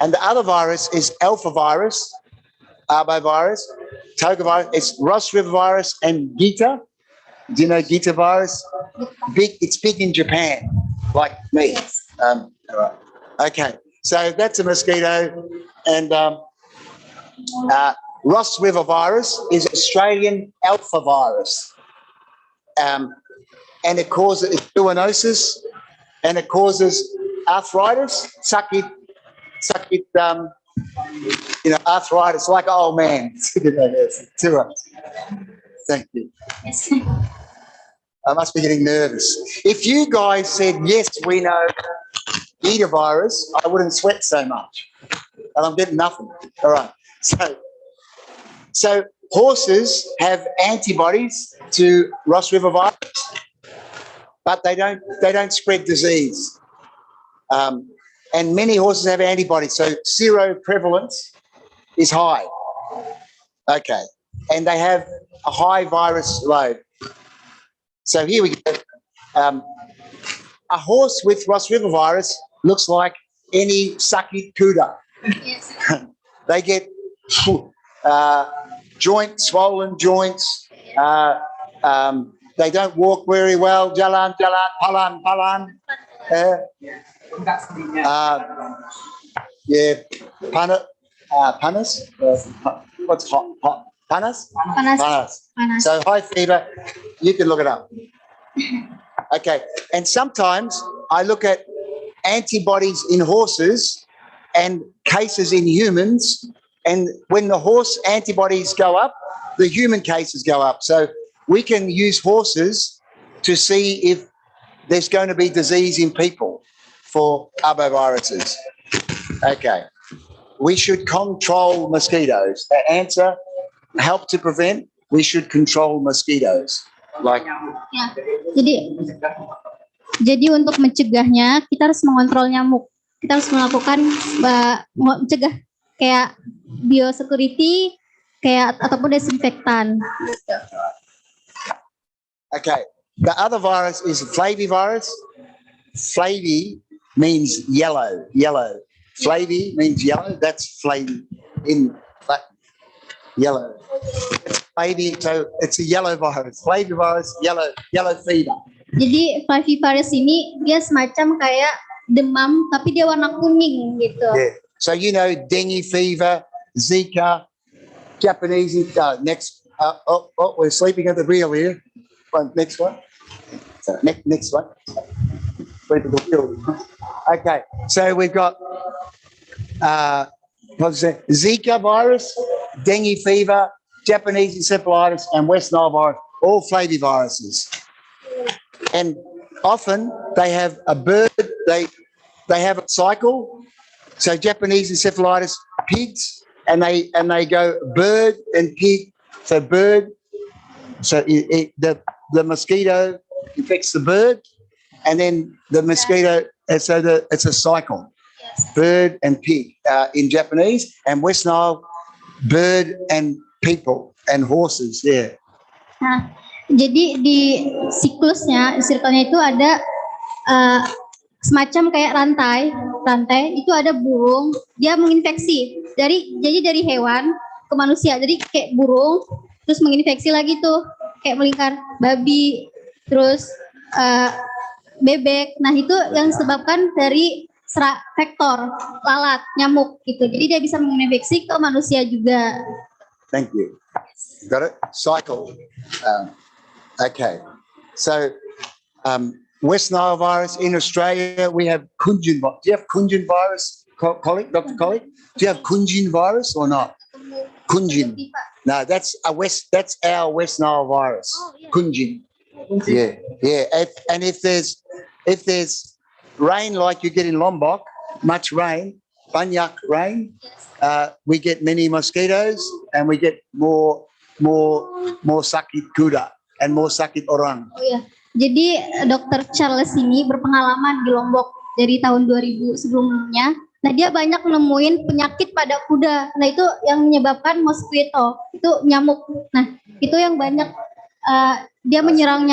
Speaker 7: and the other virus is alpha virus, arbovirus, toga virus. It's Ross River virus and Gita. Do you know Gita virus? It's big in Japan, like me. All right. Okay, so that's a mosquito, and Ross River virus is Australian alpha virus, and it causes zoonosis, and it causes arthritis. Arthritis, like an old man. Thank you. I must be getting nervous. If you guys said, yes, we know Eda virus, I wouldn't sweat so much. And I'm getting nothing. All right. So horses have antibodies to Ross River virus, but they don't spread disease. And many horses have antibodies, so seroprevalence is high. Okay. And they have a high virus load. So here we go. A horse with Ross River virus looks like any sucky kuda.
Speaker 4: yes,
Speaker 7: They get swollen joints. They don't walk very well. Jalan, palan. Panas. What's hot? Panas?
Speaker 4: panas.
Speaker 7: So high fever, you can look it up. Okay, and sometimes I look at antibodies in horses and cases in humans, and when the horse antibodies go up, the human cases go up. So we can use horses to see if there's going to be disease in people for arboviruses. Okay, we should control mosquitoes. The answer, help to prevent, we should control mosquitoes. Like,
Speaker 4: Ya, jadi untuk mencegahnya kita harus mengontrol nyamuk. Kita harus melakukan mencegah kayak biosecurity, kayak ataupun desinfektan.
Speaker 7: okay, the other virus is flavivirus. Flavy means yellow. Flavy means yellow. That's flavy in yellow. Flavy, so it's a yellow virus. Flavivirus, yellow fever.
Speaker 4: Jadi flavivirus ini dia semacam kayak demam tapi dia warna kuning gitu.
Speaker 7: Yeah. So you know dengue fever, Zika, Japanese. Next. We're sleeping at the wheel here. Next one. So next one. Okay. So we've got Zika virus, dengue fever, Japanese encephalitis, and West Nile virus, all flaviviruses. And often they have a bird, they have a cycle. So Japanese encephalitis, pigs, and they go bird and pig. So bird, so the mosquito infects the bird, and then the mosquito, it's a cycle. Bird and pig in Japanese, and West Nile, bird and people and horses. Yeah.
Speaker 4: Nah, jadi di siklusnya, circle-nya itu ada semacam kayak rantai itu ada burung, dia menginfeksi jadi dari hewan ke manusia, jadi kayak burung terus menginfeksi lagi tuh kayak melingkar babi terus bebek. Nah itu yang disebabkan dari vektor lalat nyamuk gitu, jadi dia bisa menginfeksi ke manusia juga.
Speaker 7: Thank you. Got it? Cycle. Okay. So West Nile virus in Australia, we have Kunjun virus. Do you have Kunjun virus, colleague, Dr. Colleague? Do you have Kunjun virus or not? Kunjin. No, that's our West Nile virus.
Speaker 4: Oh, yeah.
Speaker 7: Kunjin. Yeah. If there's rain like you get in Lombok, much rain, banyak rain, we get many mosquitoes and we get more sakit kuda and more sakit orang.
Speaker 4: Oh ya, jadi Dokter Charles ini berpengalaman di Lombok dari tahun 2000 sebelumnya. Nah, dia banyak nemuin penyakit pada kuda. Nah, itu yang menyebabkan mosquito, itu nyamuk. Nah, itu yang banyak dia menyerang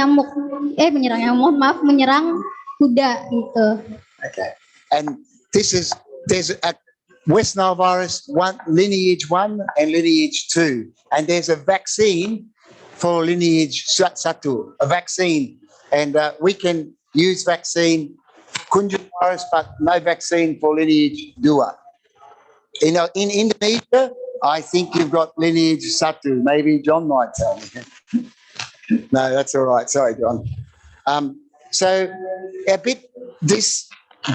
Speaker 4: menyerang kuda gitu.
Speaker 7: Okay. And there's a West Nile virus lineage 1 and lineage 2. And there's a vaccine for lineage 1, a vaccine. And we can use vaccine for Kunjun virus, but no vaccine for lineage 2. In Indonesia, I think you've got lineage 1. Maybe John might tell me. No, that's all right. Sorry, John. So this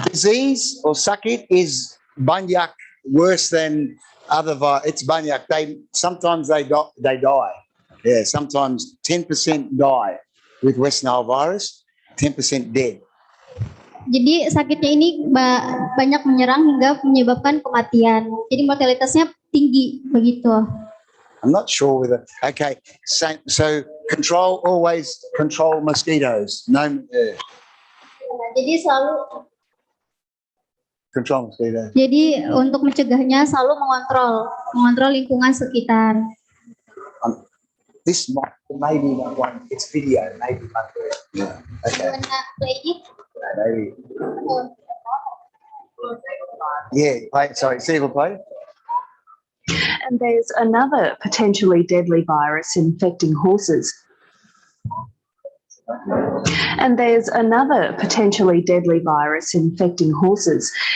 Speaker 7: disease or sakit is banyak worse than other virus. It's banyak. Sometimes they die. Yeah, sometimes 10% die with West Nile virus, 10% dead.
Speaker 4: Jadi sakitnya ini banyak menyerang hingga menyebabkan kematian. Jadi mortalitasnya tinggi begitu.
Speaker 7: I'm not sure whether. Okay, so always control mosquitoes. No.
Speaker 4: Jadi selalu
Speaker 7: Control mosquitoes.
Speaker 4: Jadi untuk mencegahnya selalu mengontrol lingkungan sekitar.
Speaker 7: This maybe that one. It's video. Maybe. Yeah. Okay.
Speaker 4: Play it?
Speaker 7: Maybe. Yeah. Play. Sorry. See if we'll play.
Speaker 8: And there's another potentially deadly virus infecting horses.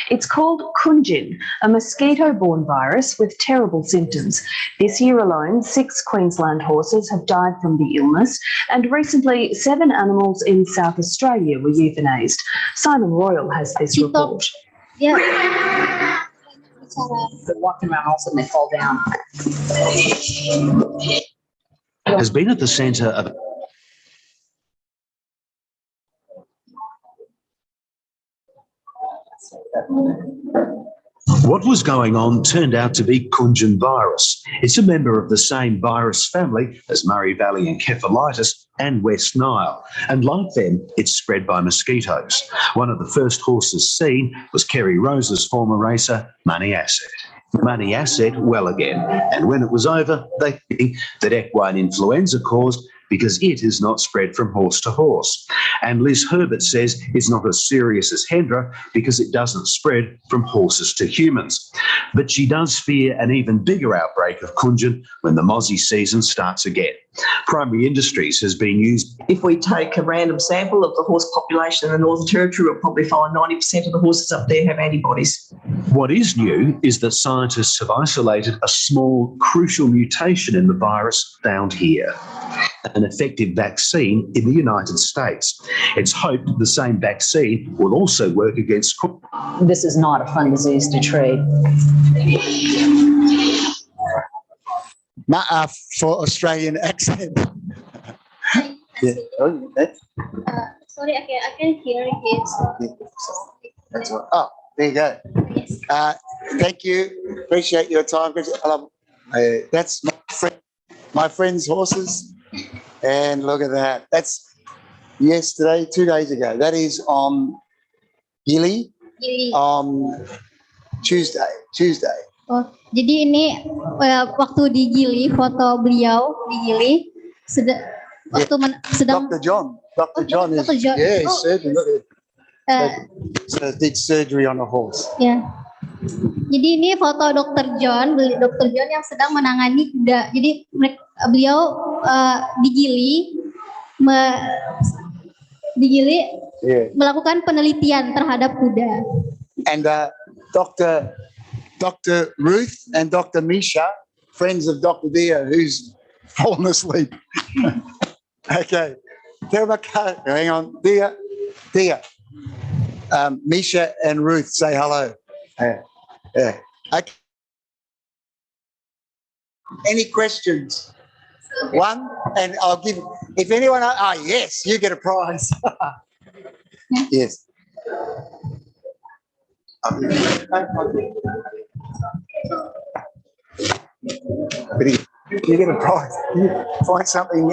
Speaker 8: It's called Kunjin, a mosquito-borne virus with terrible symptoms. This year alone, 6 Queensland horses have died from the illness, and recently 7 animals in South Australia were euthanized. Simon Royal has this report.
Speaker 4: Yeah.
Speaker 9: They're walking around, all of a sudden they fall down.
Speaker 10: Has been at the centre of what was going on turned out to be Kunjun virus. It's a member of the same virus family as Murray Valley encephalitis and West Nile, and like them, it's spread by mosquitoes. One of the first horses seen was Kerry Rose's former racer, Money Asset. Money Asset well again, and when it was over, they think that equine influenza caused because it is not spread from horse to horse. And Liz Herbert says it's not as serious as Hendra because it doesn't spread from horses to humans. But she does fear an even bigger outbreak of Kunjun when the mozzie season starts again. Primary Industries has been used.
Speaker 9: If we take a random sample of the horse population in the Northern Territory, we'll probably find 90% of the horses up there have antibodies.
Speaker 10: What is new is that scientists have isolated a small, crucial mutation in the virus found here. An effective vaccine in the United States. It's hoped the same vaccine will also work against.
Speaker 9: This is not a fun disease to treat.
Speaker 7: For Australian accent. Yeah.
Speaker 4: Sorry, I can hear it.
Speaker 7: That's what. Oh, there you go.
Speaker 4: Yes.
Speaker 7: Thank you. Appreciate your time. That's my friend's horses. And look at that. That's yesterday, 2 days ago. That is on Gili. Tuesday.
Speaker 4: Oh, jadi ini waktu di Gili, foto beliau di Gili sedang
Speaker 7: Dr. John. Dr. John is
Speaker 4: Dr. John.
Speaker 7: yeah, he's surgeon. Look at it. So did surgery on a horse.
Speaker 4: Ya. Jadi ini foto Dr. John yang sedang menangani kuda. Jadi beliau di Gili melakukan penelitian terhadap kuda.
Speaker 7: And Dr. Ruth and Dr. Misha, friends of Dr. Dia, who's fallen asleep. Okay. Hang on. Dia. Misha and Ruth say hello. Yeah. Okay. Any questions? One, and I'll give, if anyone, yes, you get a prize. Yes. You get a prize. You find something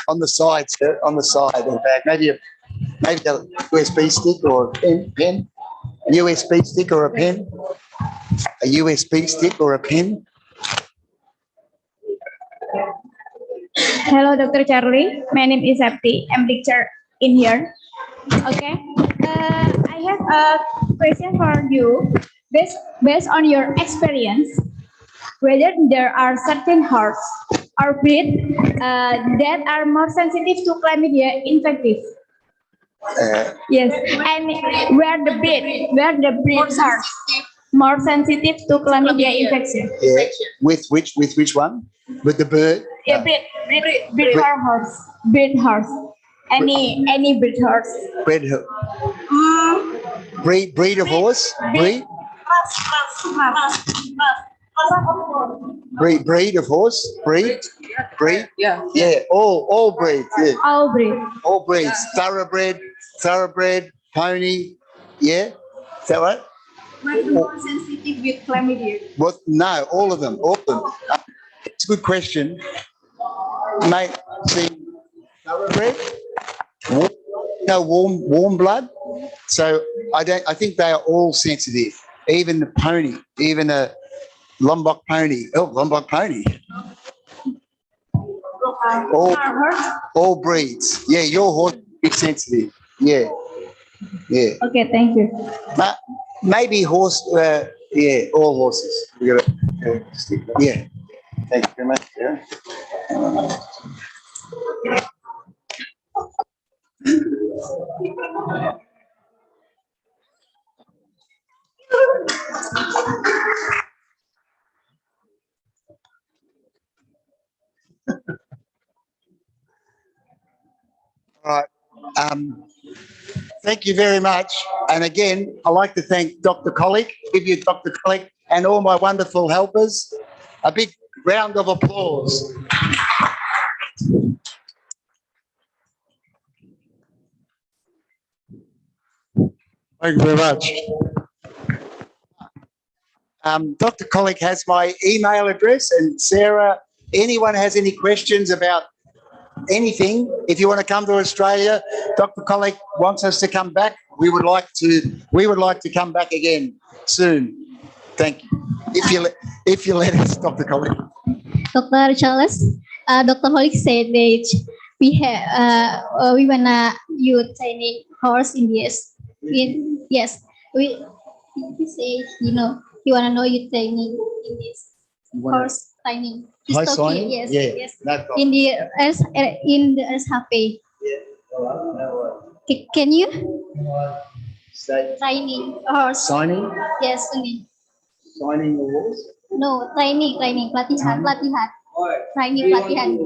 Speaker 7: on the side, sir, on the side of the bag. Maybe a USB stick or a pen. A USB stick or a pen. A USB stick or a pen.
Speaker 5: Hello, Dr. Charlie. My name is Septi. I'm lecturer in here. Okay. I have a question for you. Based on your experience, whether there are certain horses or breed that are more sensitive to chlamydia infective. Yes, and where the breeds are more sensitive to chlamydia infection.
Speaker 7: Yeah. With which one? With the bird?
Speaker 5: Yeah, breed horse. Any breed horse.
Speaker 7: Breed of horse? Breed of horse? Breed?
Speaker 9: Yeah.
Speaker 7: Yeah, all breeds. Yeah.
Speaker 5: All breeds. Thoroughbred,
Speaker 7: pony. Yeah? Is that right?
Speaker 5: What more sensitive with chlamydia?
Speaker 7: What? No, all of them. It's a good question. Mate, see, thoroughbred, warm blood. So I think they are all sensitive. Even the pony, even a Lombok pony. Oh, Lombok pony. All breeds. Yeah, your horse is sensitive. Yeah.
Speaker 5: Okay, thank you.
Speaker 7: Maybe horse. Yeah, all horses. We got to stick. Yeah. Thank you very much. Yeah. All right. Thank you very much. And again, I'd like to thank Dr. Collick, Dr. Collick, and all my wonderful helpers. A big round of applause. Thank you very much. Dr. Collick has my email address, and Sarah, anyone has any questions about anything, if you want to come to Australia, Dr. Collick wants us to come back. We would like to come back again soon. Thank you. If you let us, Dr. Collick.
Speaker 4: Dr. Charles, Dr. Collick said that we wanna use training horse in this. Yes, he said, you wanna know you training in this horse training.
Speaker 7: Hi, Sonia.
Speaker 4: Yes,
Speaker 7: yeah,
Speaker 4: yes.
Speaker 7: No problem.
Speaker 4: In the SHP.
Speaker 7: Yeah.
Speaker 4: Can you
Speaker 7: Say
Speaker 4: training horse?
Speaker 7: signing.
Speaker 4: Yes, training.
Speaker 7: Signing the horse.
Speaker 4: No, training, pelatihan. Training, pelatihan.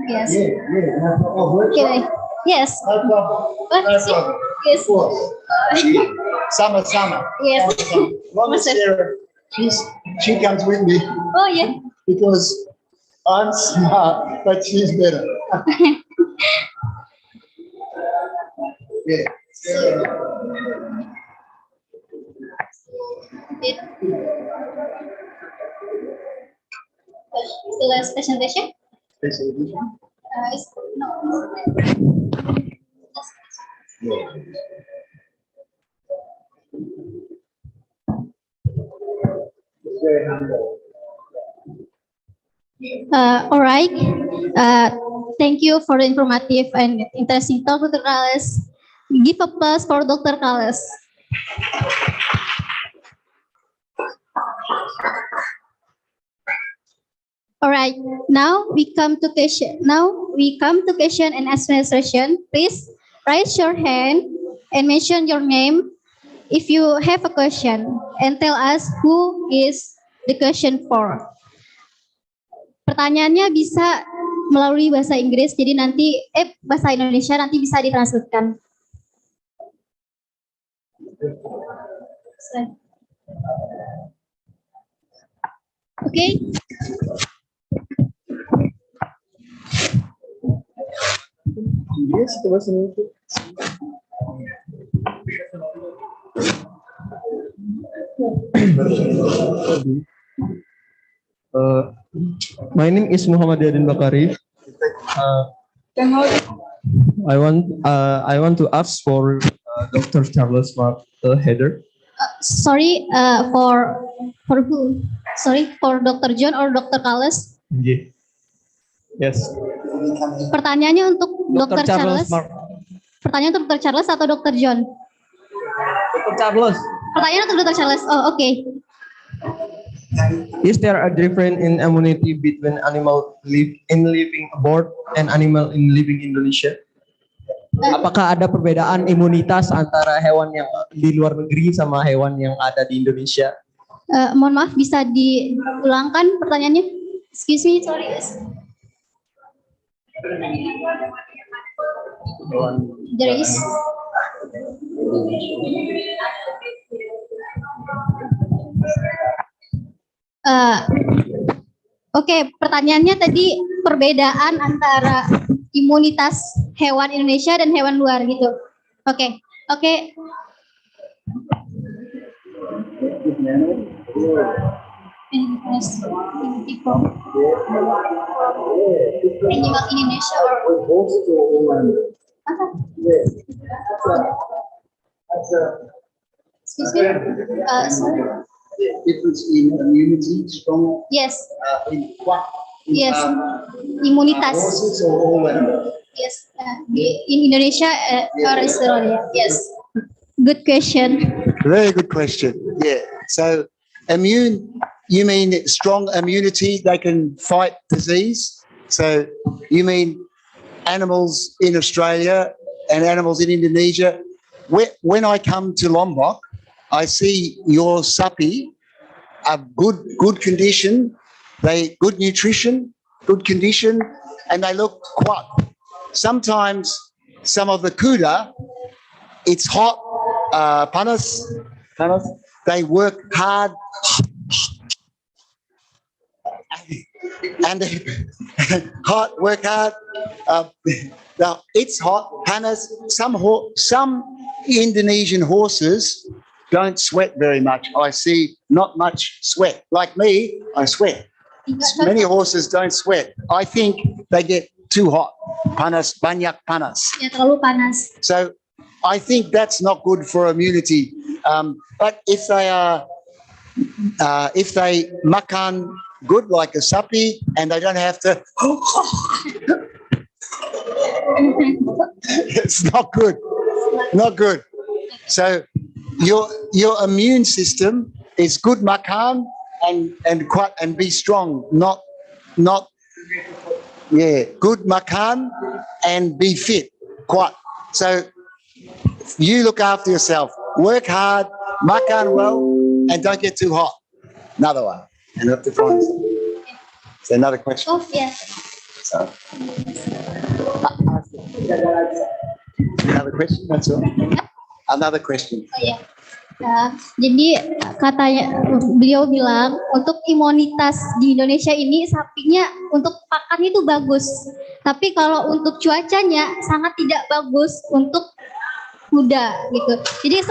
Speaker 4: Yes. Okay. Yes.
Speaker 7: No problem. No problem.
Speaker 4: Yes.
Speaker 7: Of course. Summer.
Speaker 4: Yes.
Speaker 7: Long as Sarah, she comes with me
Speaker 4: Oh yeah.
Speaker 7: because I'm smart, but she's better. Yeah.
Speaker 4: Still a presentation?
Speaker 7: Special edition.
Speaker 4: No.
Speaker 7: Yeah. Very humble.
Speaker 4: All right. Thank you for the informative and interesting talk, Dr. Carlos. Give applause for Dr. Carlos. All right. Now we come to question. And answer session. Please raise your hand and mention your name if you have a question and tell us who is the question for. Pertanyaannya bisa melalui bahasa Inggris, jadi nanti bahasa Indonesia nanti bisa ditranskripsikan. Okay.
Speaker 11: My name is Muhammad Yadin Bakari. I want to ask for Dr. Charles Mark Heather.
Speaker 4: Sorry, for who? Sorry, for Dr. John or Dr. Charles?
Speaker 11: Yeah. Yes.
Speaker 4: Pertanyaannya untuk Dr. Charles.
Speaker 11: Mark.
Speaker 4: Pertanyaan untuk Dr. Charles atau Dr. John?
Speaker 11: Dr. Charles.
Speaker 4: Pertanyaan untuk Dr. Charles. Oh, oke.
Speaker 11: Is there a difference in immunity between animal living abroad and animal in living Indonesia? Apakah ada perbedaan imunitas antara hewan yang di luar negeri sama hewan yang ada di Indonesia?
Speaker 4: Mohon maaf, bisa diulangkan pertanyaannya? Excuse me, sorry. There is. Oke, pertanyaannya tadi perbedaan antara imunitas hewan Indonesia dan hewan luar gitu. Oke. Animal Indonesia excuse me. Sorry.
Speaker 7: Difference in immunity, strong.
Speaker 4: Yes.
Speaker 7: In what?
Speaker 4: Yes. Imunitas.
Speaker 7: Horses or all animals?
Speaker 4: Yes. In Indonesia or Australia. Yes. Good question.
Speaker 7: Very good question. Yeah. So immune, you mean strong immunity, they can fight disease? So you mean animals in Australia and animals in Indonesia? When I come to Lombok, I see your suppy are good condition, they good nutrition, good condition, and they look quite. Sometimes some of the kuda, it's hot, panas, they work hard, and they work hard. Now it's hot, panas. Some Indonesian horses don't sweat very much. I see not much sweat. Like me, I sweat. Many horses don't sweat. I think they get too hot. Panas, banyak panas.
Speaker 4: Ya, terlalu panas.
Speaker 7: So I think that's not good for immunity. But if they makan good like a sapi and they don't have to, it's not good. Not good. So your immune system is good makan and be strong. Not good makan and be fit. Quite. So you look after yourself. Work hard, makan well, and don't get too hot. Another one. And up to find. So another question.
Speaker 4: Oh yeah.
Speaker 7: So, another question. That's all. Another question.
Speaker 4: Oh ya. Jadi katanya beliau bilang untuk imunitas di Indonesia ini sapinya untuk pakan itu bagus. Tapi kalau untuk cuacanya sangat tidak bagus untuk kuda gitu. Jadi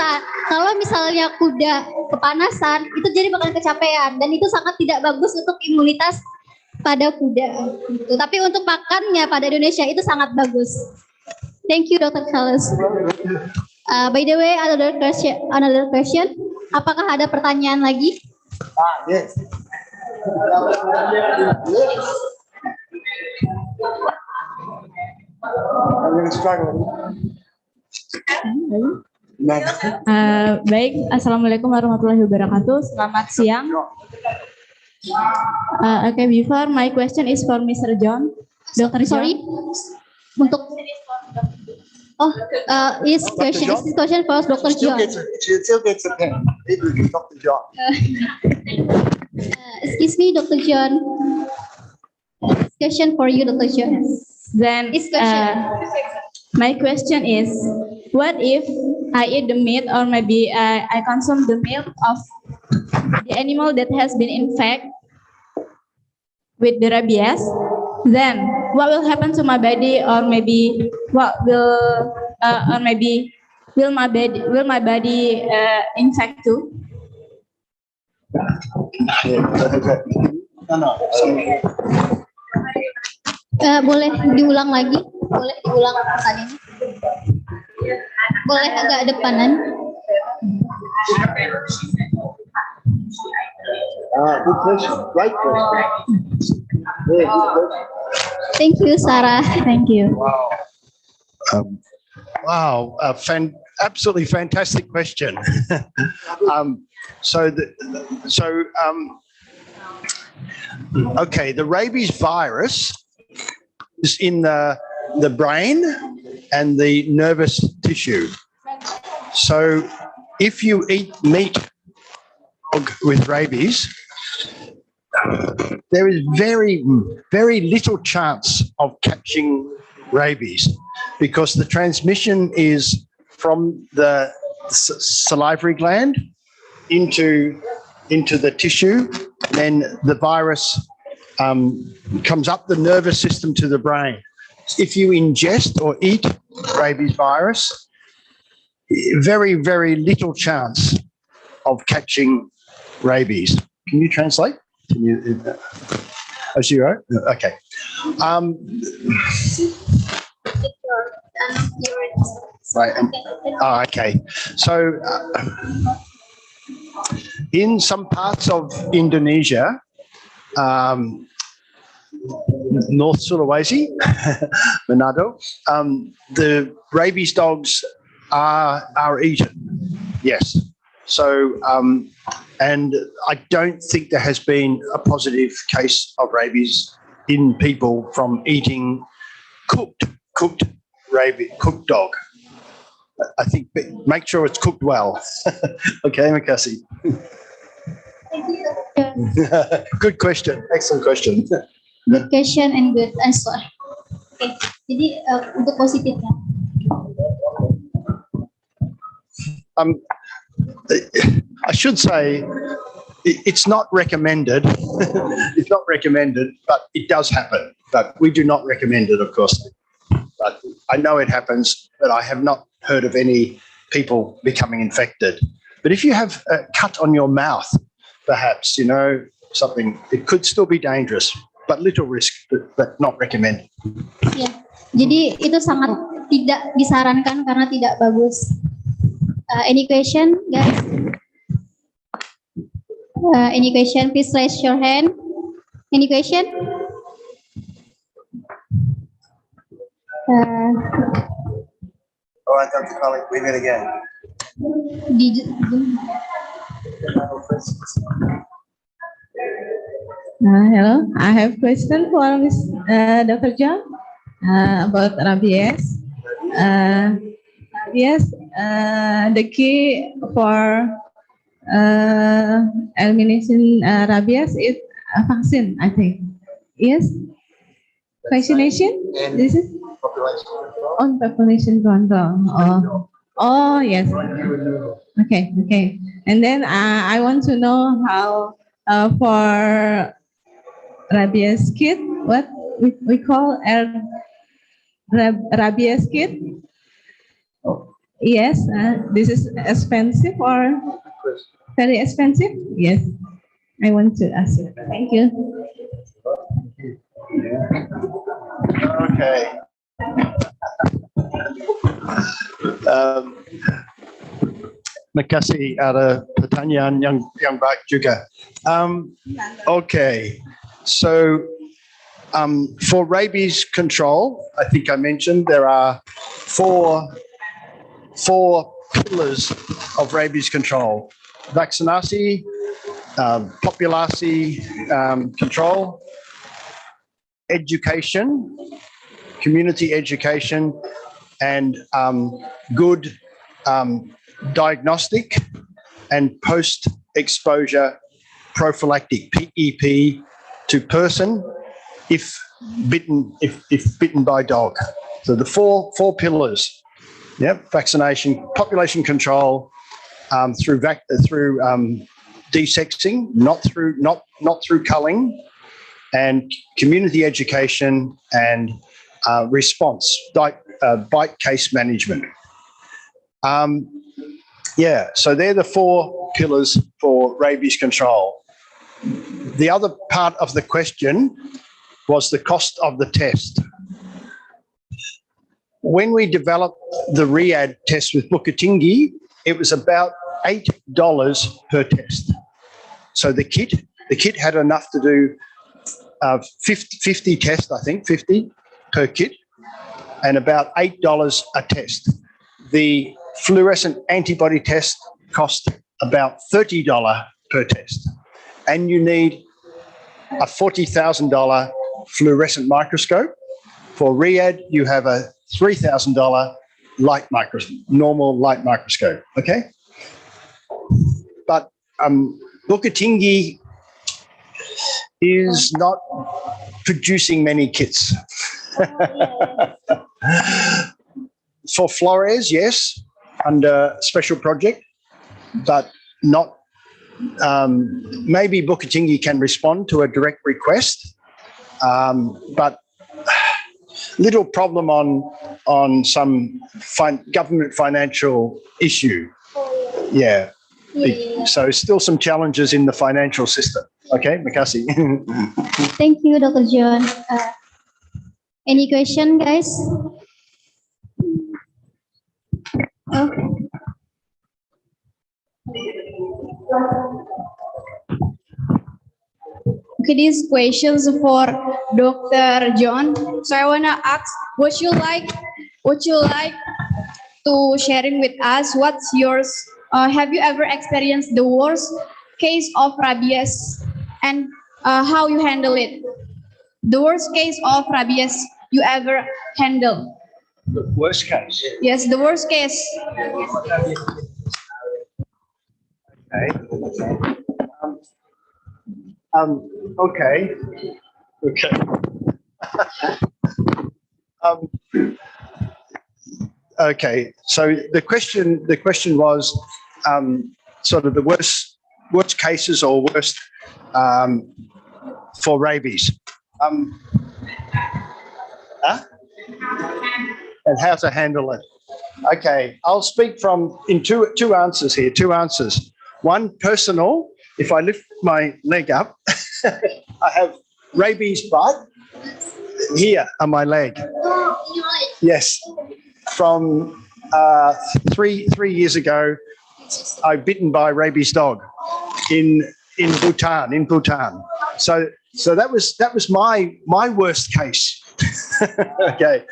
Speaker 4: kalau misalnya kuda kepanasan itu jadi bakalan kecapean dan itu sangat tidak bagus untuk imunitas pada kuda. Gitu. Tapi untuk pakannya pada Indonesia itu sangat bagus. Thank you Dr. Charles. By the way, another question. Apakah ada pertanyaan lagi?
Speaker 7: Yes. I'm going to struggle.
Speaker 12: Baik, Assalamualaikum warahmatullahi wabarakatuh. Selamat siang. Okay, before my question is for Mr. John. Dr.
Speaker 4: Sorry. Untuk this question for Dr. John.
Speaker 7: She still gets a pen. Dr. John.
Speaker 4: Excuse me, Dr. John. Question for you, Dr. John.
Speaker 12: Then, my question is, what if I eat the meat or maybe I consume the milk of the animal that has been infected with the rabies, then what will happen to my body, or maybe what will or maybe will my body infect too?
Speaker 4: Boleh diulang lagi? Boleh diulang pertanyaannya? Boleh agak depanan?
Speaker 6: Good question. Great question. Yeah, good question.
Speaker 4: Thank you, Sarah.
Speaker 12: Thank you.
Speaker 6: Wow, absolutely fantastic question. Okay, the rabies virus is in the brain and the nervous tissue. So if you eat meat with rabies, there is very, very little chance of catching rabies because the transmission is from the salivary gland into the tissue, then the virus comes up the nervous system to the brain. If you ingest or eat rabies virus, very, very little chance of catching rabies. Can you translate? Can you? As you wrote? Okay. Right. Okay. So in some parts of Indonesia, North Sulawesi, Manado, the rabies dogs are eaten. Yes. So, and I don't think there has been a positive case of rabies in people from eating cooked dog. I think make sure it's cooked well. Okay, Makasi. Good question. Excellent question.
Speaker 4: Good question and good answer. Oke, jadi untuk positifnya.
Speaker 6: I should say it's not recommended. It's not recommended, but it does happen. But we do not recommend it, of course. But I know it happens, but I have not heard of any people becoming infected. But if you have a cut on your mouth, perhaps, something, it could still be dangerous, but little risk, but not recommended.
Speaker 4: Ya, jadi itu sangat tidak disarankan karena tidak bagus. Any question, guys? Any question? Please raise your hand. Any question?
Speaker 6: I have to call it. Leave it again.
Speaker 12: Hello, I have a question for Dr. John about rabies. Yes, the key for elimination rabies is a vaccine, I think. Yes, vaccination. This is on population control. Oh, yes. Okay. And then I want to know how for rabies kit, what we call rabies kit. Yes, this is expensive or very expensive? Yes, I want to ask you. Thank you.
Speaker 6: Okay. Makasih ada pertanyaan yang baik juga. Okay, so for rabies control, I think I mentioned there are four pillars of rabies control: vaccinasi, populasi control, education, community education, and good diagnostic and post-exposure prophylactic (PEP) to person if bitten by dog. So the four pillars Yep, vaccination, population control through desexing, not through culling, and community education and response, bite case management. So they're the 4 pillars for rabies control. The other part of the question was the cost of the test. When we developed the RIAD test with Bukatingi, it was about $8 per test. So the kit had enough to do 50 tests, I think, 50 per kit, and about $8 a test. The fluorescent antibody test cost about $30 per test. And you need a $40,000 fluorescent microscope. For RIAD, you have a $3,000 normal light microscope, okay? But Bukatingi is not producing many kits. For Flores, yes, under special project, but not, maybe Bukatingi can respond to a direct request, but little problem on some government financial issue. Yeah. So still some challenges in the financial system. Okay, Makasi.
Speaker 4: Thank you, Dr. John. Any question, guys?
Speaker 5: Okay, these questions for Dr. John. So I wanna ask, would you like to sharing with us what's yours? Have you ever experienced the worst case of rabies and how you handle it? The worst case of rabies you ever handle?
Speaker 6: The worst case?
Speaker 5: Yes, the worst case.
Speaker 6: Okay. Okay. So the question was sort of the worst cases or worst for rabies. And how to handle it. Okay, I'll speak in two answers here. Two answers. One, personal. If I lift my leg up, I have rabies bite here on my leg. Yes, from 3 years ago, I bitten by a rabies dog in Bhutan. So that was my worst case. Okay,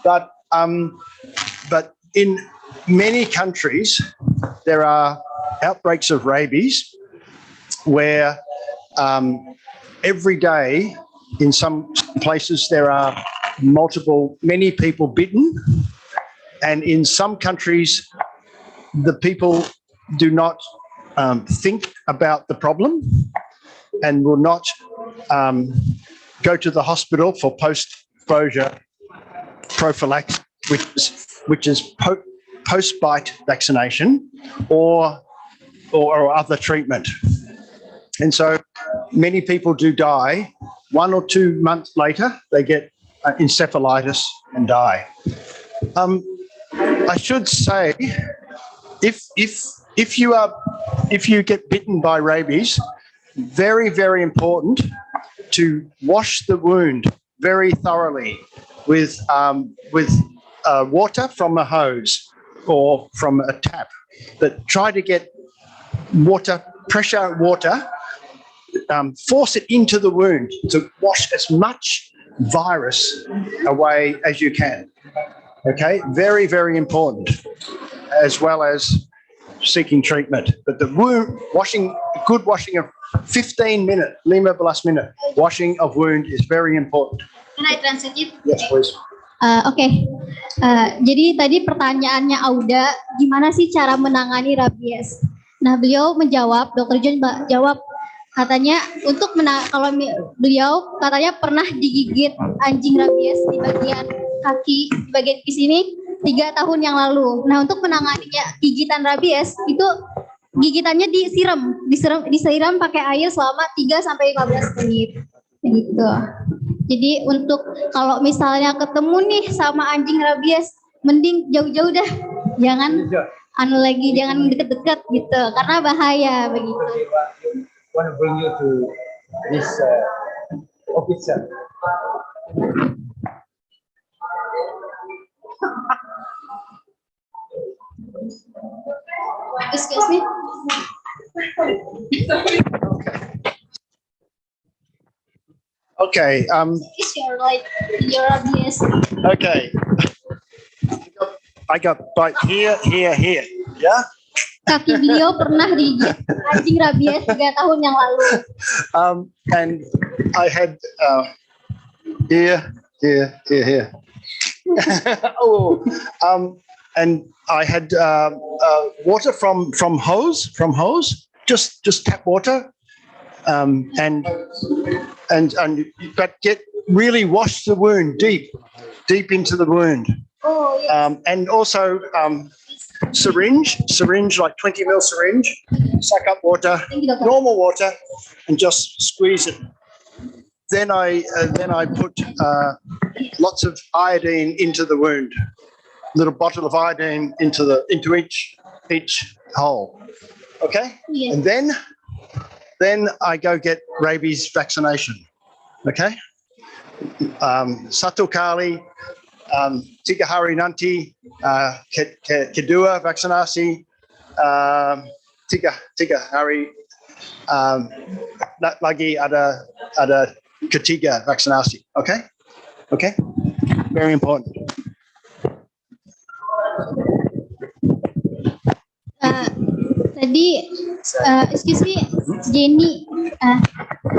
Speaker 6: but in many countries there are outbreaks of rabies where every day in some places there are many people bitten, and in some countries the people do not think about the problem and will not go to the hospital for post-exposure prophylaxis, which is post-bite vaccination or other treatment. And so many people do die. 1 or 2 months later, they get encephalitis and die. I should say, if you get bitten by rabies, very, very important to wash the wound very thoroughly with water from a hose or from a tap. But try to get pressure water, force it into the wound to wash as much virus away as you can. Okay, very, very important, as well as seeking treatment. But the wound good washing of 15-minute, 15 minute washing of wound is very important.
Speaker 4: Can I translate it?
Speaker 6: Yes, please.
Speaker 4: Oke. Jadi tadi pertanyaannya Auda, gimana sih cara menangani rabies? Nah, beliau menjawab, Dr. John jawab, katanya kalau beliau katanya pernah digigit anjing rabies di bagian kaki, di bagian di sini, 3 tahun yang lalu. Nah, untuk menanganinya gigitan rabies itu gigitannya disiram pakai air selama 3 sampai 15 menit. Gitu. Jadi untuk kalau misalnya ketemu nih sama anjing rabies, mending jauh-jauh dah. Jangan jangan deket-deket gitu karena bahaya begitu.
Speaker 2: Want to bring you to this officer.
Speaker 4: Excuse me.
Speaker 6: Okay.
Speaker 4: Is your rabies?
Speaker 6: Okay. I got bite here. Yeah.
Speaker 4: Kaki beliau pernah digigit anjing rabies 3 tahun yang lalu.
Speaker 6: And I had here. Oh, and I had water from hose, just tap water, and but really wash the wound deep into the wound.
Speaker 4: Oh, yes.
Speaker 6: And also syringe, like 20 ml syringe, suck up water, normal water, and just squeeze it. Then I put lots of iodine into the wound, little bottle of iodine into each hole. Okay,
Speaker 4: Yes.
Speaker 6: and then I go get rabies vaccination. Okay, satu kali, 3 hari nanti, kedua vaksinasi, 3 hari lagi ada ketiga vaksinasi. Okay, very important.
Speaker 4: Tadi excuse me Jenny,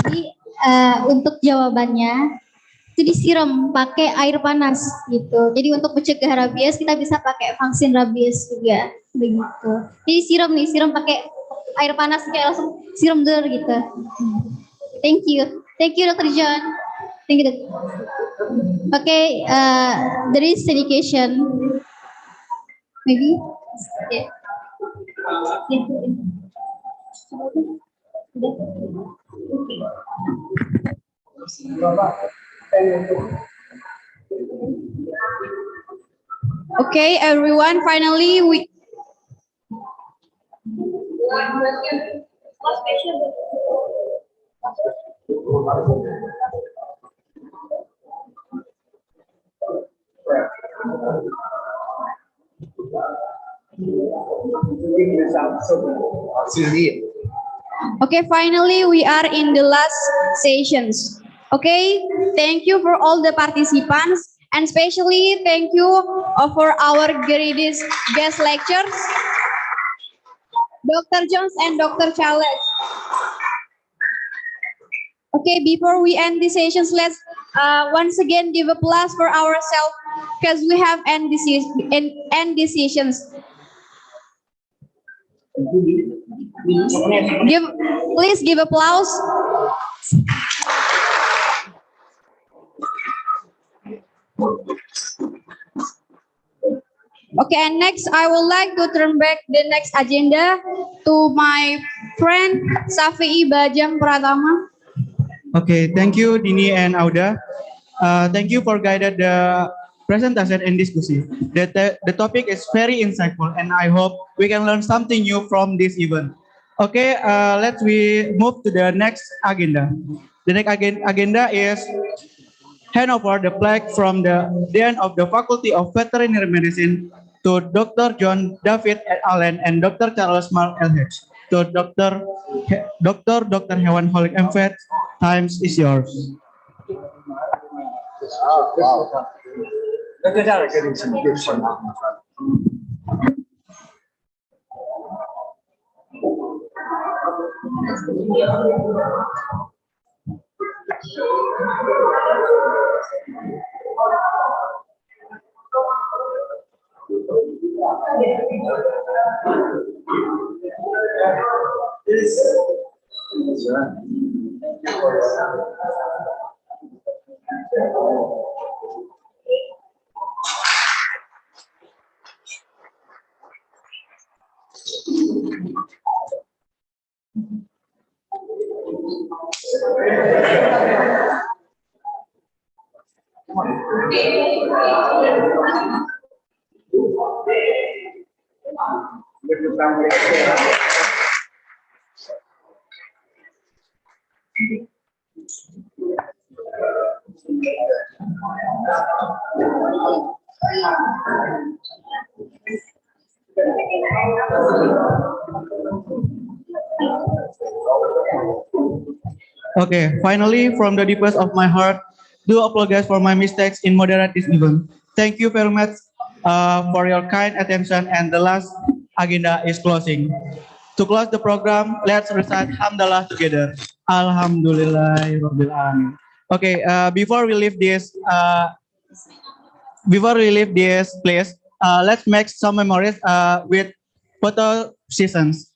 Speaker 4: jadi untuk jawabannya itu disiram pakai air panas gitu. Jadi untuk mencegah rabies kita bisa pakai vaksin rabies juga begitu. Jadi siram pakai air panas kayak langsung siram dulu gitu. Thank you Dr. John. Thank you. Okay, there is education. Maybe. Yeah.
Speaker 5: Okay, everyone, finally we finally we are in the last sessions. Okay, thank you for all the participants and especially thank you for our greatest guest lectures, Dr. Jones and Dr. Charles. Okay, before we end the sessions, let's once again give applause for ourselves because we have end the sessions. Please give applause. Okay, and next I would like to turn back the next agenda to my friend Safi Bajang Pratama.
Speaker 1: Okay, thank you Dini and Auda. Thank you for guided the presentation and discussion. The topic is very insightful and I hope we can learn something new from this event. Okay, let's move to the next agenda. The next agenda is hand over the plaque from the Dean of the Faculty of Veterinary Medicine to Dr. John David Allen and Dr. Charles Mark LH. To Dr. Hewan Holik MVet, times is yours.
Speaker 2: Getting some gifts from
Speaker 1: Okay, finally, from the deepest of my heart, do apologize for my mistakes in moderate this event. Thank you very much for your kind attention, and the last agenda is closing. To close the program, let's recite Hamdalah together. Alhamdulillahirabbil alamin. Okay, before we leave this place, let's make some memories with photo sessions.